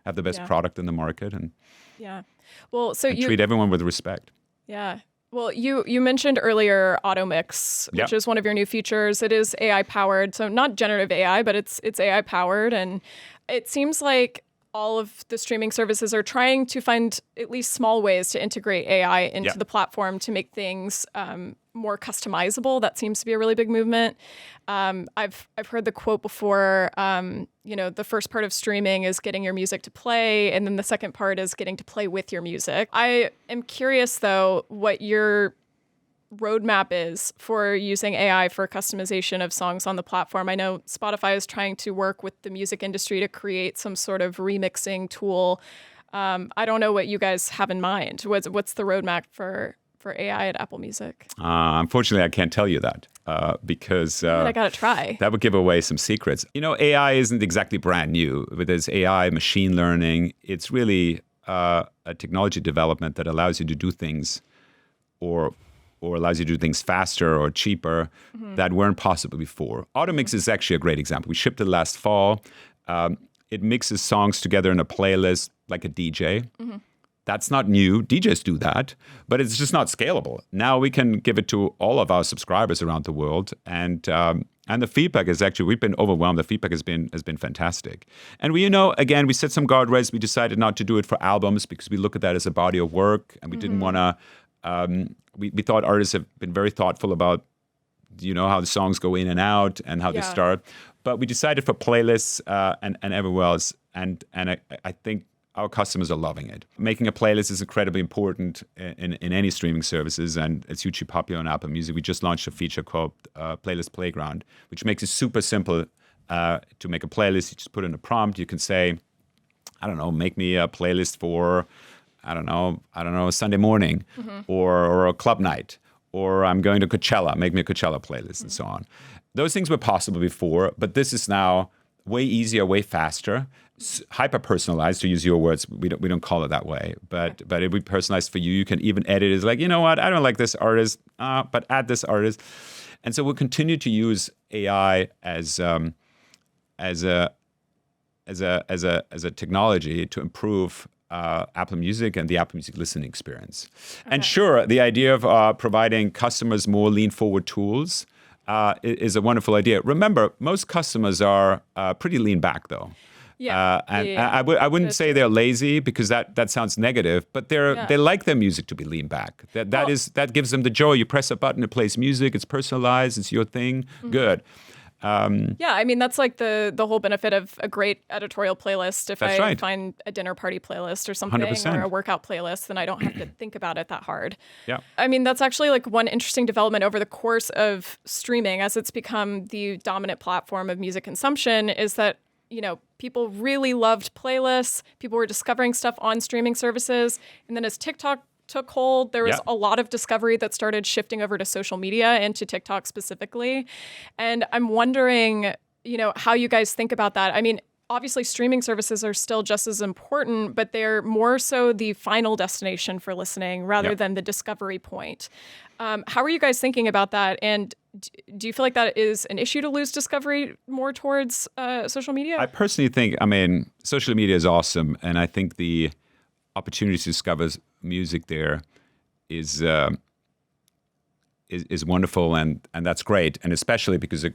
have the best product in the market, and treat everyone with respect. Yeah. Well, you mentioned earlier Auto Mix, which is one of your new features. It is AI powered, so not generative AI, but it's AI powered, and it seems like all of the streaming services are trying to find at least small ways to integrate AI into the platform to make things more customizable. That seems to be a really big movement. I've heard the quote before, the first part of streaming is getting your music to play, and then the second part is getting to play with your music. I am curious, though, what your roadmap is for using AI for customization of songs on the platform. I know Spotify is trying to work with the music industry to create some sort of remixing tool. I don't know what you guys have in mind. What's the roadmap for AI at Apple Music? Unfortunately, I can't tell you that because I gotta try. That would give away some secrets. AI isn't exactly brand new. There's AI, machine learning. It's really a technology development that allows you to do things or allows you to do things faster or cheaper that weren't possible before. Automix is actually a great example. We shipped it last fall. It mixes songs together in a playlist like a DJ. That's not new. DJs do that, but it's just not scalable. Now we can give it to all of our subscribers around the world, and the feedback is actually, we've been overwhelmed. The feedback has been fantastic. And we set some guardrails. We decided not to do it for albums because we look at that as a body of work, and we didn't want to. We thought artists have been very thoughtful about, how the songs go in and out and how they start. But we decided for playlists and everywhere else, and I think our customers are loving it. Making a playlist is incredibly important in any streaming services, and it's hugely popular on Apple Music. We just launched a feature called Playlist Playground, which makes it super simple to make a playlist. You just put in a prompt. You can say, make me a playlist for, a Sunday morning or a club night, or I'm going to Coachella, make me a Coachella playlist, and so on. Those things were possible before, but this is now way easier, way faster, hyper-personalized, to use your words. We don't call it that way, but it'll be personalized for you. You can even edit it as like, you know what, I don't like this artist, but add this artist. And so we'll continue to use AI as a technology to improve Apple Music and the Apple Music listening experience. Okay. And sure, the idea of providing customers more lean-forward tools is a wonderful idea. Remember, most customers are pretty lean back, though. Yeah, I wouldn't say they're lazy because that sounds negative, but they like their music to be lean back. That gives them the joy. You press a button, it plays music. It's personalized. It's your thing. Good. Yeah, I mean, that's like the whole benefit of a great editorial playlist. If That's I right. find a dinner party playlist or something 100%. or a workout playlist, then I don't have to think about it that hard. Yeah. I mean, that's actually like one interesting development over the course of streaming as it's become the dominant platform of music consumption is that, people really loved playlists. People were discovering stuff on streaming services. And then as TikTok took hold, there was a lot of discovery that started shifting over to social media and to TikTok specifically. And I'm wondering, how you guys think about that. I mean, obviously streaming services are still just as important, but they're more so the final destination for listening rather than the discovery point. How are you guys thinking about that? And do you feel like that is an issue to lose discovery more towards social media? I personally think, social media is awesome. And I think the opportunity to discover music there is wonderful. And that's great. And especially because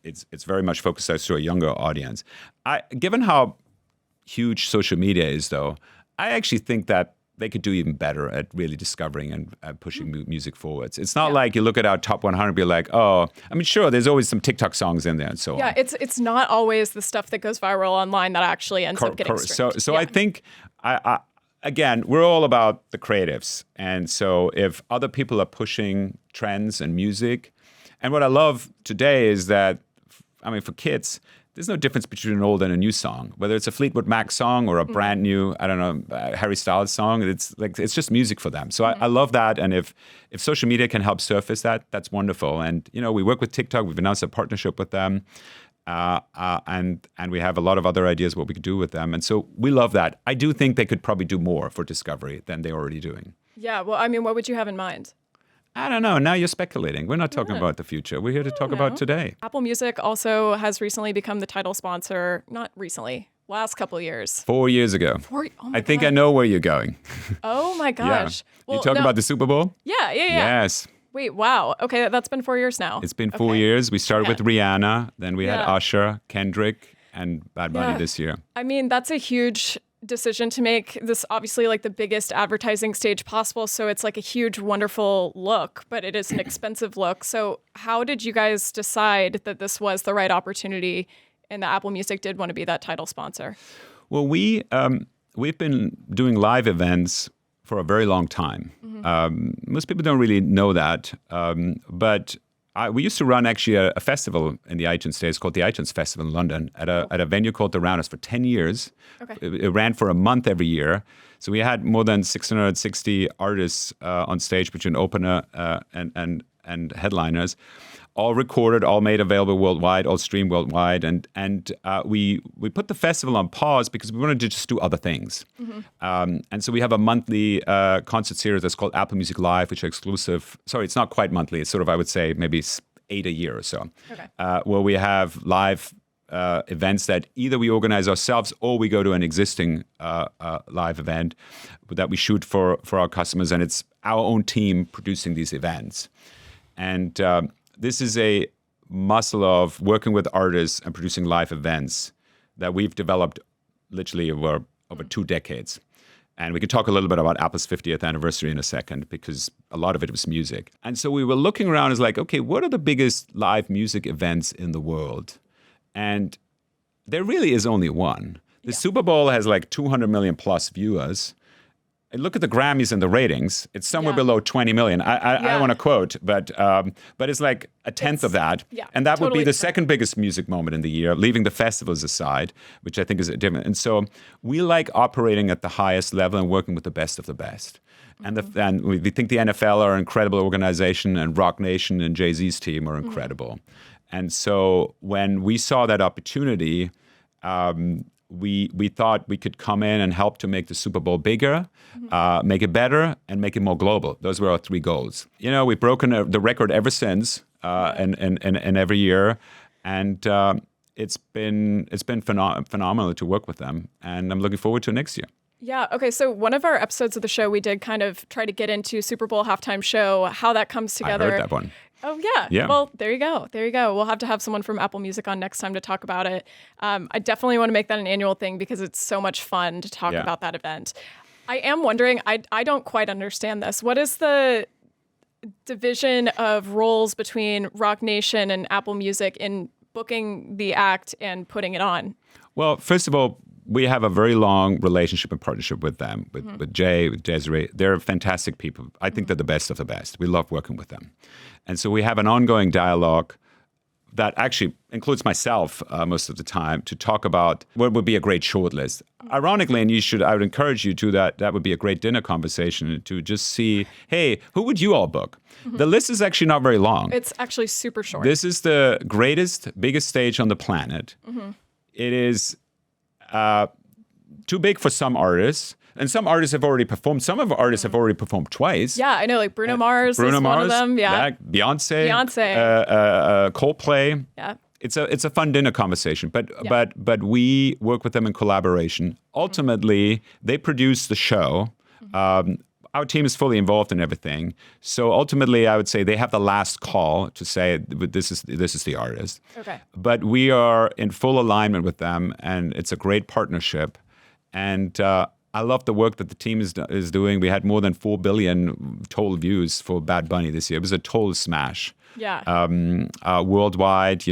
it's very much focused to a younger audience. Given how huge social media is, though, I actually think that they could do even better at really discovering and pushing music forwards. It's not like you look at our top 100 and be like, sure, there's always some TikTok songs in there and so on. Yeah, it's not always the stuff that goes viral online that actually ends up getting streamed. So I think, again, we're all about the creatives. And so if other people are pushing trends and music, and what I love today is that, for kids, there's no difference between an old and a new song. Whether it's a Fleetwood Mac song or a brand new, Harry Styles song, it's just music for them. So I love that. And if social media can help surface that, that's wonderful. And, we work with TikTok. We've announced a partnership with them. And we have a lot of other ideas what we could do with them. And so we love that. I do think they could probably do more for discovery than they're already doing. Yeah. Well, what would you have in mind? I don't know. Now you're speculating. We're not talking about the future. We're here to talk about today. Apple Music also has recently become the title sponsor. Not recently. Last couple of years. 4 years ago. I think I know where you're going. Oh my gosh. Yeah. Well, you talking about the Super Bowl? Yeah. Yes. Wait, wow. Okay, that's been 4 years now. It's been 4 years. We started with Rihanna, then we had Usher, Kendrick, and Bad Bunny this year. That's a huge decision to make. This obviously like the biggest advertising stage possible, so it's like a huge, wonderful look, but it is an expensive look. So how did you guys decide that this was the right opportunity and that Apple Music did want to be that title sponsor? Well, we've been doing live events for a very long time. Most people don't really know that, but we used to run actually a festival in the iTunes days called the iTunes Festival in London at a venue called The Rounders for 10 years. Okay. It ran for a month every year. So we had more than 660 artists on stage between opener and headliners, all recorded, all made available worldwide, all streamed worldwide. And we put the festival on pause because we wanted to just do other things. And so we have a monthly concert series that's called Apple Music Live, which are exclusive. Sorry, it's not quite monthly. It's sort of, I would say, maybe 8 a year or so, where we have live events that either we organize ourselves or we go to an existing live event that we shoot for our customers. And it's our own team producing these events. And this is a muscle of working with artists and producing live events that we've developed literally over 2 decades. And we could talk a little bit about Apple's 50th anniversary in a second because a lot of it was music. And so we were looking around as like, okay, what are the biggest live music events in the world? And there really is only one. The Super Bowl has like 200 million plus viewers. And look at the Grammys and the ratings. It's somewhere below 20 million. I don't want to quote, but it's like a tenth of that. Yeah, and that would be the different. second biggest music moment in the year, leaving the festivals aside, which I think is different. And so we like operating at the highest level and working with the best of the best. And we think the NFL are an incredible organization, and Rock Nation and Jay-Z's team are incredible. And so when we saw that opportunity, we thought we could come in and help to make the Super Bowl bigger, make it better, and make it more global. Those were our 3 goals. We've broken the record ever since, and every year, and it's been phenomenal to work with them, and I'm looking forward to next year. Yeah. Okay. So one of our episodes of the show, we did kind of try to get into Super Bowl halftime show, how that comes together. I heard that one. Oh, yeah. Yeah. Well, there you go. There you go. We'll have to have someone from Apple Music on next time to talk about it. I definitely want to make that an annual thing because it's so much fun to talk about that event. I am wondering, I don't quite understand this. What is the division of roles between Rock Nation and Apple Music in booking the act and putting it on? Well, first of all, we have a very long relationship and partnership with them, with Jay, with Desiree. They're fantastic people. I think they're the best of the best. We love working with them. And so we have an ongoing dialogue that actually includes myself most of the time to talk about what would be a great shortlist. Ironically, and I would encourage you to that would be a great dinner conversation to just see, hey, who would you all book? The list is actually not very long. It's actually super short. This is the biggest stage on the planet. It is too big for some artists. And some artists have already performed. Some of our artists have already performed twice. Yeah, I know, like Bruno Mars is one of them. Yeah. Beyonce. Coldplay. Yeah. It's a fun dinner conversation, but we work with them in collaboration. Ultimately, they produce the show. Our team is fully involved in everything. So ultimately, I would say they have the last call to say this is the artist. Okay. But we are in full alignment with them, and it's a great partnership. And I love the work that the team is doing. We had more than 4 billion total views for Bad Bunny this year. It was a total smash. Yeah. Worldwide,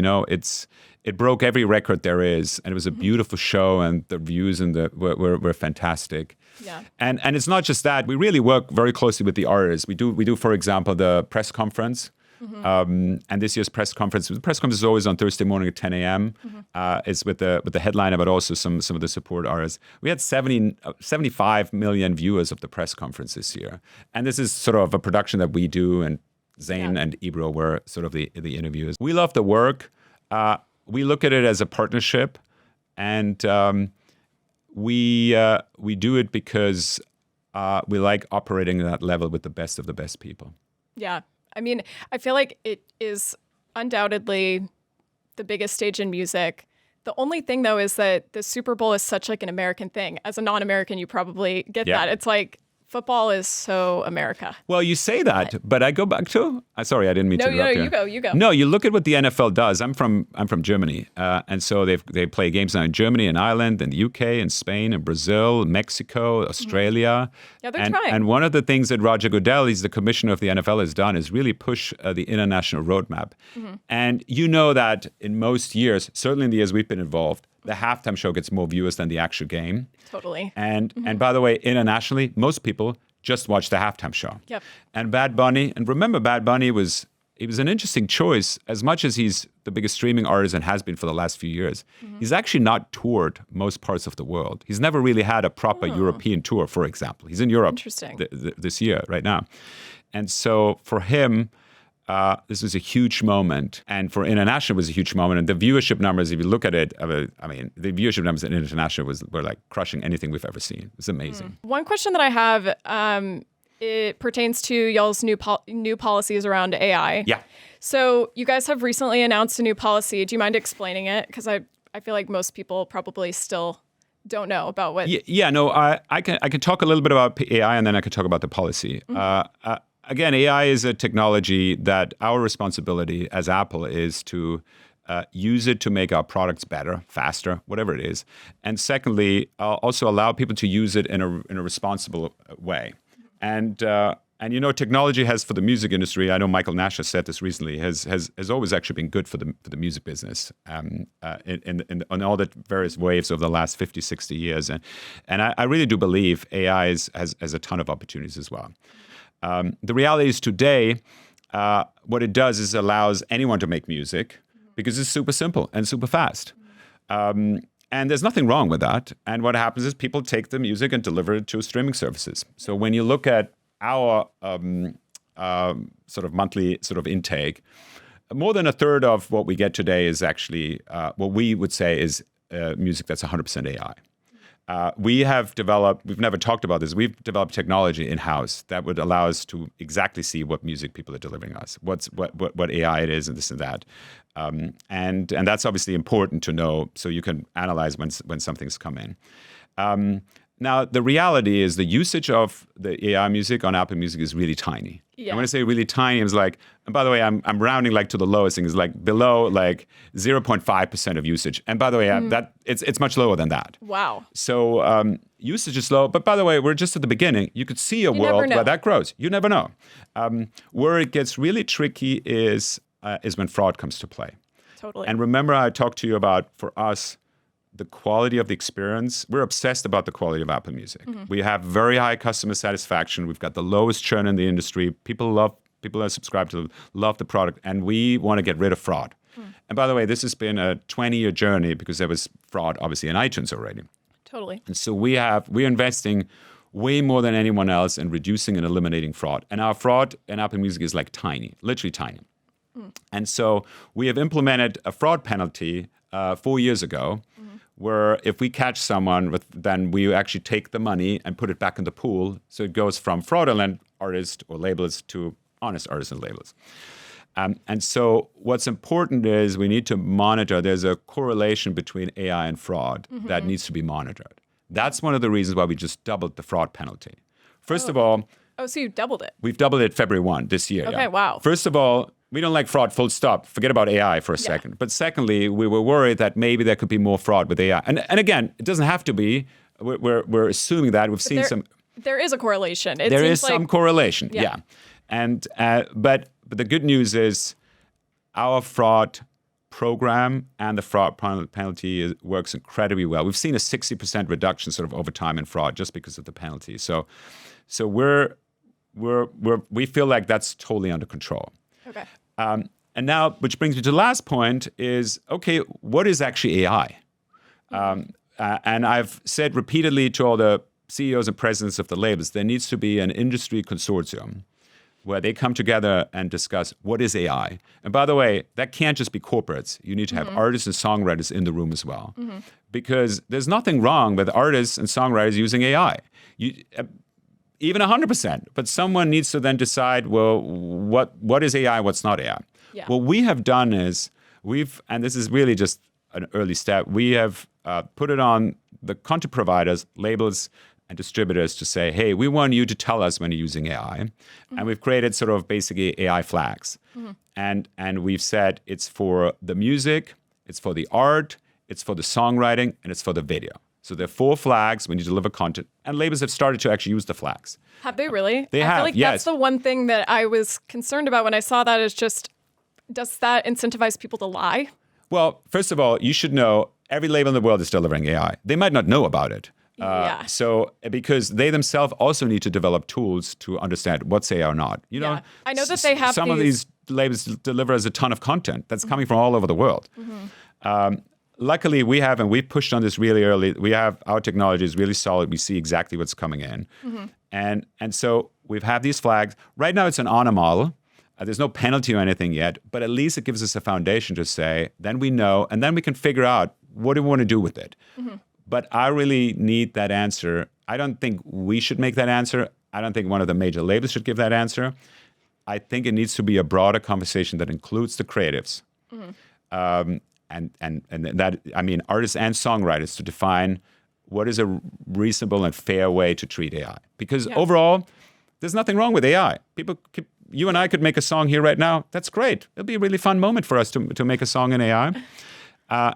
it broke every record there is, and it was a beautiful show, and the views were fantastic. Yeah. And it's not just that. We really work very closely with the artists. We do, for example, the press conference. And this year's press conference. The press conference is always on Thursday morning at 10 a.m. It's with the headliner, but also some of the support artists. We had 75 million viewers of the press conference this year. And this is sort of a production that we do, and Zayn and Ibro were sort of the interviewers. We love the work. We look at it as a partnership, and we do it because we like operating at that level with the best of the best people. Yeah. I mean, I feel like it is undoubtedly the biggest stage in music. The only thing, though, is that the Super Bowl is such like an American thing. As a non-American, you probably get that. It's like football is so America. Well, you say that, but I go back to. Sorry, I didn't mean to interrupt you. No, you go. No, you look at what the NFL does. I'm from Germany, and so they play games now in Germany and Ireland and the UK and Spain and Brazil, Mexico, Australia. Yeah, they're trying. And one of the things that Roger Goodell, he's the commissioner of the NFL, has done is really push the international roadmap. And you know that in most years, certainly in the years we've been involved, the halftime show gets more viewers than the actual game. Totally. And by the way, internationally, most people just watch the halftime show. Yep. And Bad Bunny, and remember, Bad Bunny was an interesting choice. As much as he's the biggest streaming artist and has been for the last few years, he's actually not toured most parts of the world. He's never really had a proper European tour, for example. He's in Europe this year, right now. And so for him, this was a huge moment, and for international, it was a huge moment. And the viewership numbers, if you look at it, I mean, the viewership numbers in international were like crushing anything we've ever seen. It was amazing. One question that I have, it pertains to y'all's new policies around AI. Yeah. So you guys have recently announced a new policy. Do you mind explaining it? Because I feel like most people probably still don't know about what. I can talk a little bit about AI, and then I can talk about the policy. Again, AI is a technology that our responsibility as Apple is to use it to make our products better, faster, whatever it is. And secondly, also allow people to use it in a responsible way. And technology has, for the music industry, I know Michael Nash has said this recently, has always actually been good for the music business in on all the various waves over the last 50, 60 years. And I really do believe AI has a ton of opportunities as well. The reality is today, what it does is allows anyone to make music because it's super simple and super fast. And there's nothing wrong with that. And what happens is people take the music and deliver it to streaming services. So when you look at our sort of monthly sort of intake, more than a third of what we get today is actually what we would say is music that's 100% AI. We've never talked about this, we've developed technology in-house that would allow us to exactly see what music people are delivering us, what AI it is and this and that. And that's obviously important to know so you can analyze when something's come in. Now, the reality is the usage of the AI music on Apple Music is really tiny. Yeah. And when I say really tiny, it's like, and by the way, I'm rounding like to the lowest thing, is like below like 0.5% of usage. And by the way, that it's much lower than that. Wow. So usage is low. But by the way, we're just at the beginning. You could see a world where that grows. You never know. Where it gets really tricky is when fraud comes to play. Totally. And remember, I talked to you about, for us, the quality of the experience. We're obsessed about the quality of Apple Music. We have very high customer satisfaction. We've got the lowest churn in the industry. People that subscribe to love the product, and we want to get rid of fraud. And by the way, this has been a 20-year journey because there was fraud, obviously, in iTunes already. Totally. And so we're investing way more than anyone else in reducing and eliminating fraud. And our fraud in Apple Music is like tiny, literally tiny. And so we have implemented a fraud penalty 4 years ago, where if we catch someone, then we actually take the money and put it back in the pool. So it goes from fraudulent artists or labels to honest artists and labels. And so what's important is we need to monitor. There's a correlation between AI and fraud that needs to be monitored. That's one of the reasons why we just doubled the fraud penalty. First of all... Oh, so you doubled it. We've doubled it February 1 this year. Okay, wow. First of all, we don't like fraud, full stop. Forget about AI for a second. But secondly, we were worried that maybe there could be more fraud with AI. And again, it doesn't have to be. We're assuming that. We've seen some... There is a correlation. There is some correlation, yeah. And but the good news is our fraud program and the fraud penalty works incredibly well. We've seen a 60% reduction sort of over time in fraud just because of the penalty. So we feel like that's totally under control. Okay. And now, which brings me to the last point is, okay, what is actually AI? And I've said repeatedly to all the CEOs and presidents of the labels, there needs to be an industry consortium where they come together and discuss what is AI. And by the way, that can't just be corporates. You need to have artists and songwriters in the room as well. Because there's nothing wrong with artists and songwriters using AI. Even 100%. But someone needs to then decide, well, what is AI, what's not AI? Yeah. What we have done is and this is really just an early step, we have put it on the content providers, labels, and distributors to say, hey, we want you to tell us when you're using AI. And we've created sort of basically AI flags. And we've said it's for the music, it's for the art, it's for the songwriting, and it's for the video. So there are 4 flags when you deliver content. And labels have started to actually use the flags. Have they really? They I have, feel like yes. that's the one thing that I was concerned about when I saw that is just, does that incentivize people to lie? Well, first of all, you should know every label in the world is delivering AI. They might not know about it. So because they themselves also need to develop tools to understand what's AI or not. You know, I know that they have some of these labels deliver us a ton of content that's coming from all over the world. Luckily, we have, and we pushed on this really early. Our technology is really solid. We see exactly what's coming in, and so we've had these flags. Right now, it's an honor model. There's no penalty or anything yet, but at least it gives us a foundation to say. Then we know, and then we can figure out what do we want to do with it. But I really need that answer. I don't think we should make that answer. I don't think one of the major labels should give that answer. I think it needs to be a broader conversation that includes the creatives. And that, I mean, artists and songwriters to define what is a reasonable and fair way to treat AI. Because overall, there's nothing wrong with AI. You and I could make a song here right now. That's great. It'll be a really fun moment for us to make a song in AI.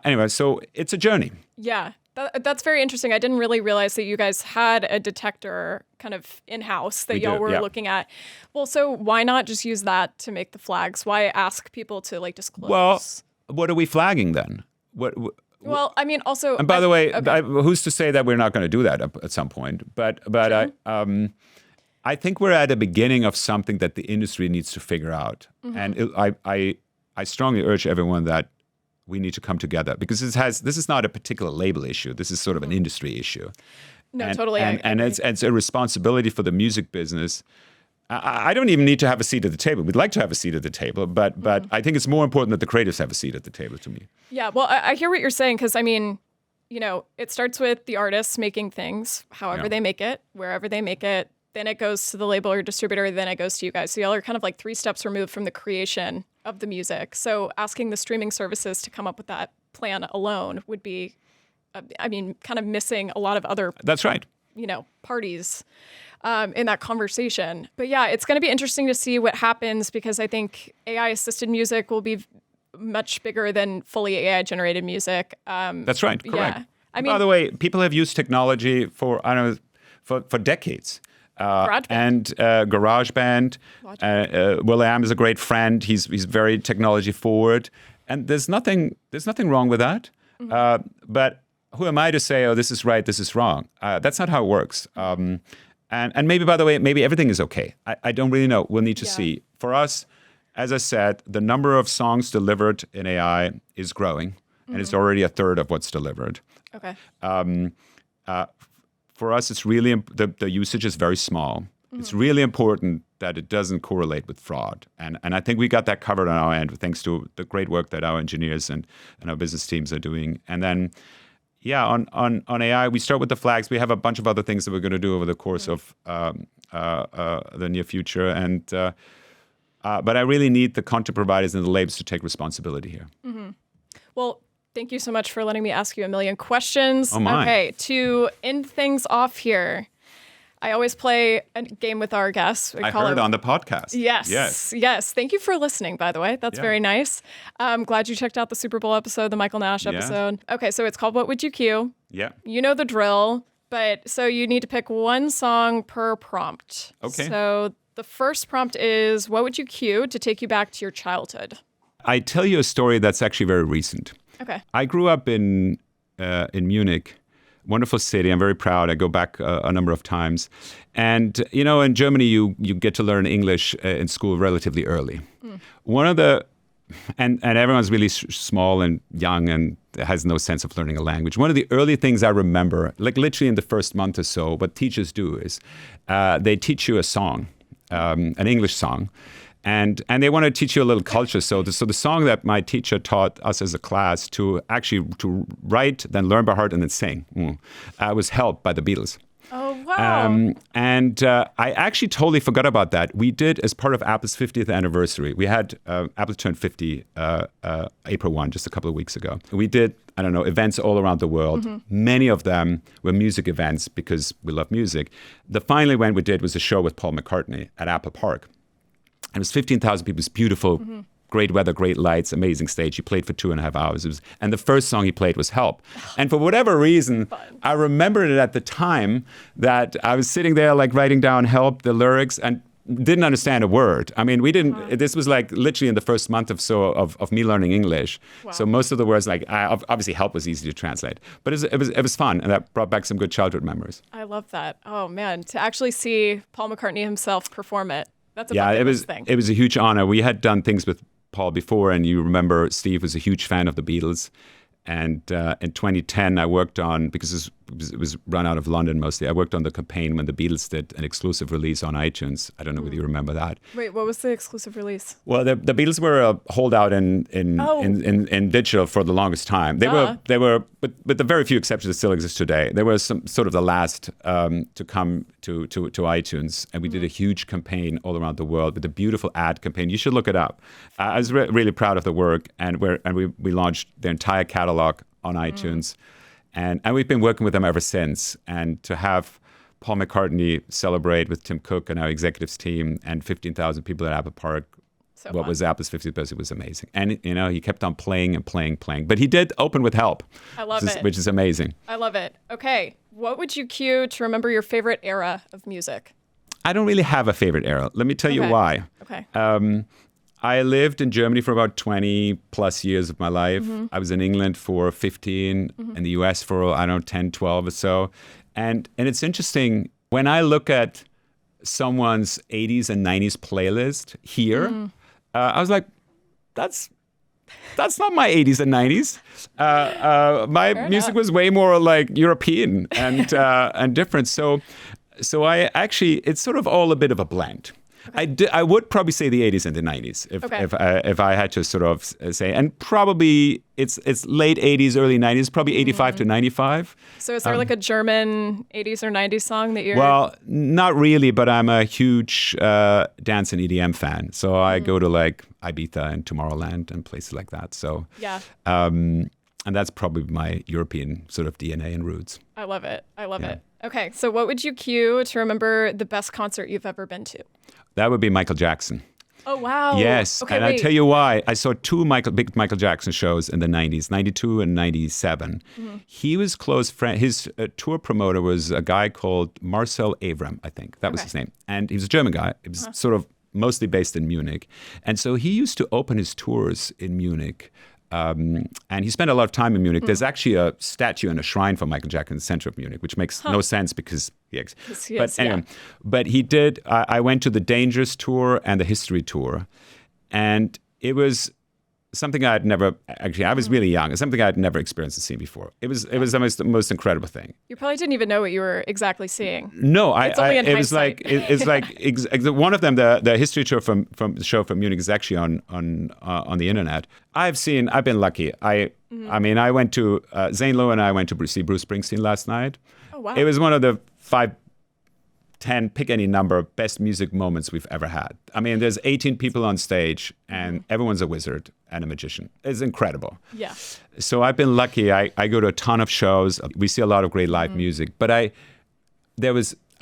Anyway, so it's a journey. Yeah. That's very interesting. I didn't really realize that you guys had a detector kind of in-house that y'all were looking at. Well, so why not just use that to make the flags? Why ask people to like disclose? Well, what are we flagging then? Well, I mean, also... And by the way, who's to say that we're not going to do that at some point? But I think we're at the beginning of something that the industry needs to figure out. And I strongly urge everyone that we need to come together because this is not a particular label issue. This is sort of an industry issue. No, totally. And it's a responsibility for the music business. I don't even need to have a seat at the table. We'd like to have a seat at the table, but I think it's more important that the creatives have a seat at the table to me. Yeah, well, I hear what you're saying because, I mean, you know, it starts with the artists making things, however they make it, wherever they make it. Then it goes to the label or distributor. Then it goes to you guys. So y'all are kind of like 3 steps removed from the creation of the music. So asking the streaming services to come up with that plan alone would be, I mean, kind of missing a lot of other. That's right. You know, parties in that conversation. But yeah, it's going to be interesting to see what happens because I think AI-assisted music will be much bigger than fully AI-generated music. That's right. Correct. Yeah. I mean, by the way, people have used technology for decades. GarageBand. Will.i.am is a great friend. He's very technology forward. and there's nothing wrong with that. But who am I to say, oh, this is right, this is wrong? That's not how it works. And maybe, by the way, maybe everything is okay. I don't really know. We'll need to see. For us, as I said, the number of songs delivered in AI is growing, and it's already a third of what's delivered. Okay. For us, it's really the usage is very small. It's really important that it doesn't correlate with fraud. And I think we got that covered on our end, thanks to the great work that our engineers and our business teams are doing. And then, on AI, we start with the flags. We have a bunch of other things that we're going to do over the course of the near future. And but I really need the content providers and the labels to take responsibility here. Well, thank you so much for letting me ask you a million questions. Oh, my. Okay, to end things off here, I always play a game with our guests. I heard it on the podcast. Yes. Thank you for listening, by the way. That's very nice. I'm glad you checked out the Super Bowl episode, the Michael Nash episode. Okay, so it's called What Would You Cue? Yeah. You know the drill, but so you need to pick one song per prompt. Okay. So the first prompt is, what would you cue to take you back to your childhood? I tell you a story that's actually very recent. Okay. I grew up in Munich. Wonderful city. I'm very proud. I go back a number of times. And, in Germany, you get to learn English in school relatively early. One of the, and everyone's really small and young and has no sense of learning a language. One of the early things I remember, like literally in the first month or so, what teachers do is they teach you a song, an English song. And they want to teach you a little culture. So the song that my teacher taught us as a class to write, then learn by heart, and then sing was Help by the Beatles. Oh, wow. And I actually totally forgot about that. We did, as part of Apple's 50th anniversary, we had Apple turned 50 April 1, just a couple of weeks ago. We did, events all around the world. Many of them were music events because we love music. The final event we did was a show with Paul McCartney at Apple Park. It was 15,000 people. It was beautiful, great weather, great lights, amazing stage. He played for 2.5 hours. And the first song he played was Help. And for whatever reason, I remembered it at the time that I was sitting there writing down Help, the lyrics, and didn't understand a word. I mean, we didn't, this was literally in the first month or so of me learning English. Wow. So most of the words, obviously Help was easy to translate. But it was fun, and that brought back some good childhood memories. I love that. Oh, man, to actually see Paul McCartney himself perform it. That's a thing. It was a huge honor. We had done things with Paul before, and you remember Steve was a huge fan of the Beatles. And in 2010, I worked on, because it was run out of London mostly, I worked on the campaign when the Beatles did an exclusive release on iTunes. I don't know whether you remember that. Wait, what was the exclusive release? Well, the Beatles were a holdout in digital for the longest time. They were, but the very few exceptions that still exist today. They were some sort of the last to come to iTunes, and we did a huge campaign all around the world with a beautiful ad campaign. You should look it up. I was really proud of the work, and we launched the entire catalog on iTunes, and we've been working with them ever since. And to have Paul McCartney celebrate with Tim Cook and our executives team and 15,000 people at Apple Park, was Apple's 50th birthday, was amazing. And he kept on playing and playing. But he did open with Help. I love it. Which is amazing. I love it. Okay, what would you cue to remember your favorite era of music? I don't really have a favorite era. Let me tell you why. Okay. I lived in Germany for about 20 plus years of my life. I was in England for 15, in the US for, 10, 12 or so. And it's interesting, when I look at someone's 80s and 90s playlist here, I was like, that's not my 80s and 90s. My music was way more like European and different. So I actually, it's sort of all a bit of a blend. Okay. I would probably say the 80s and the 90s if I had to sort of say, and probably it's late 80s, early 90s, probably 85 to 95. So is there a German 80s or 90s song that you're... Well, not really, but I'm a huge dance and EDM fan. So I go to Ibiza and Tomorrowland and places like that. So yeah. And that's probably my European sort of DNA and roots. I love it. Okay, so what would you cue to remember the best concert you've ever been to? That would be Michael Jackson. Oh, wow. Yes, okay, and I'll tell you why. I saw two big Michael Jackson shows in the 90s, 92 and 97. He was close friend. His tour promoter was a guy called Marcel Avram, I think. That was his name. And he was a German guy. He was sort of mostly based in Munich. And so he used to open his tours in Munich And he spent a lot of time in Munich. There's actually a statue and a shrine for Michael Jackson in the center of Munich, which makes no sense because but he did. I went to the Dangerous tour and the History tour, and it was something I'd never actually. I was really young. It's something I'd never experienced and seen before. It was the most incredible thing. You probably didn't even know what you were exactly seeing. No, it's only in it was hindsight. like it's like one of them. The history tour from the show from Munich is actually on the internet. I've been lucky. I mean, I went to Zane Lowe and I went to see Bruce Springsteen last night. Oh wow! It was one of the 5, 10, pick any number, best music moments we've ever had. I mean, there's 18 people on stage and everyone's a wizard and a magician. It's incredible. Yeah. So I've been lucky. I go to a ton of shows. We see a lot of great live music. But I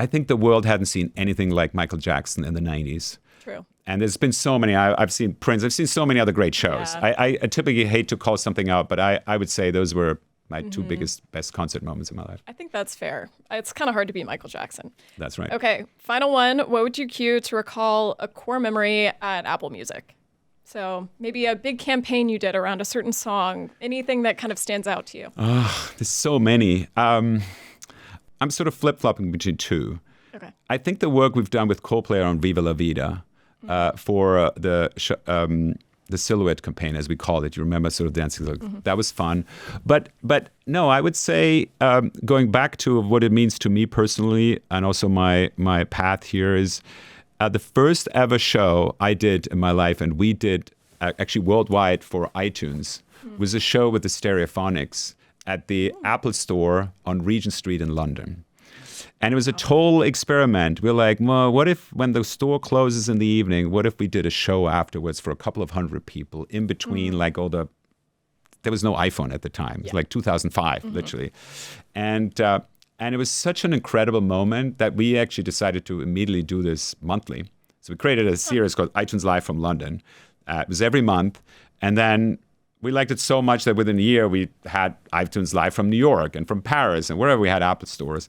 think the world hadn't seen anything like Michael Jackson in the 90s. True. And there's been so many. I've seen Prince. I've seen so many other great shows. Yeah. I typically hate to call something out, but I would say those were my 2 best concert moments in my life. I think that's fair. It's kind of hard to beat Michael Jackson. That's right. Okay, final one. What would you cue to recall a core memory at Apple Music? So maybe a big campaign you did around a certain song, anything that kind of stands out to you. There's so many. I'm sort of flip-flopping between 2. Okay. I think the work we've done with Coldplay on Viva La Vida for the Silhouette campaign, as we called it. You remember sort of dancing. That was fun. But no, I would say going back to what it means to me personally and also my path here is the first ever show I did in my life, and we did actually worldwide for iTunes, was a show with the Stereophonics at the Apple Store on Regent Street in London. And it was a total experiment. We're like, well, what if when the store closes in the evening, what if we did a show afterwards for a couple of hundred people in between like all the, there was no iPhone at the time. It was like 2005, literally. And it was such an incredible moment that we actually decided to immediately do this monthly. So we created a series called iTunes Live from London. It was every month. And then we liked it so much that within a year we had iTunes Live from New York and from Paris and wherever we had Apple stores.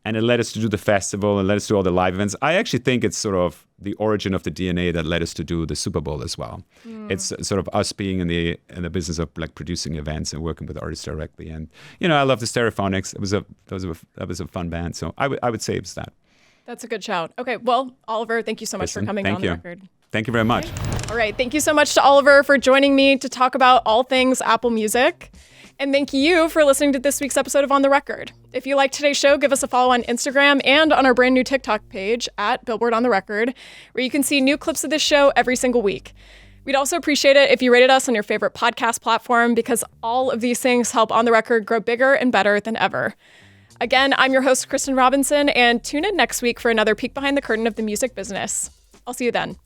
And it led us to do the festival and led us to all the live events. I actually think it's sort of the origin of the DNA that led us to do the Super Bowl as well. It's sort of us being in the business of like producing events and working with artists directly. And I love the Stereophonics. That was a fun band. So I would say it's that. That's a good shout. Okay, well, Oliver, thank you so much for coming on the record. Thank you very much. All right, thank you so much to Oliver for joining me to talk about all things Apple Music. And thank you for listening to this week's episode of On The Record. If you liked today's show, give us a follow on Instagram and on our brand new TikTok page at Billboard On The Record, where you can see new clips of this show every single week. We'd also appreciate it if you rated us on your favorite podcast platform, because all of these things help On The Record grow bigger and better than ever. Again, I'm your host, Kristen Robinson, and tune in next week for another peek behind the curtain of the music business. I'll see you then.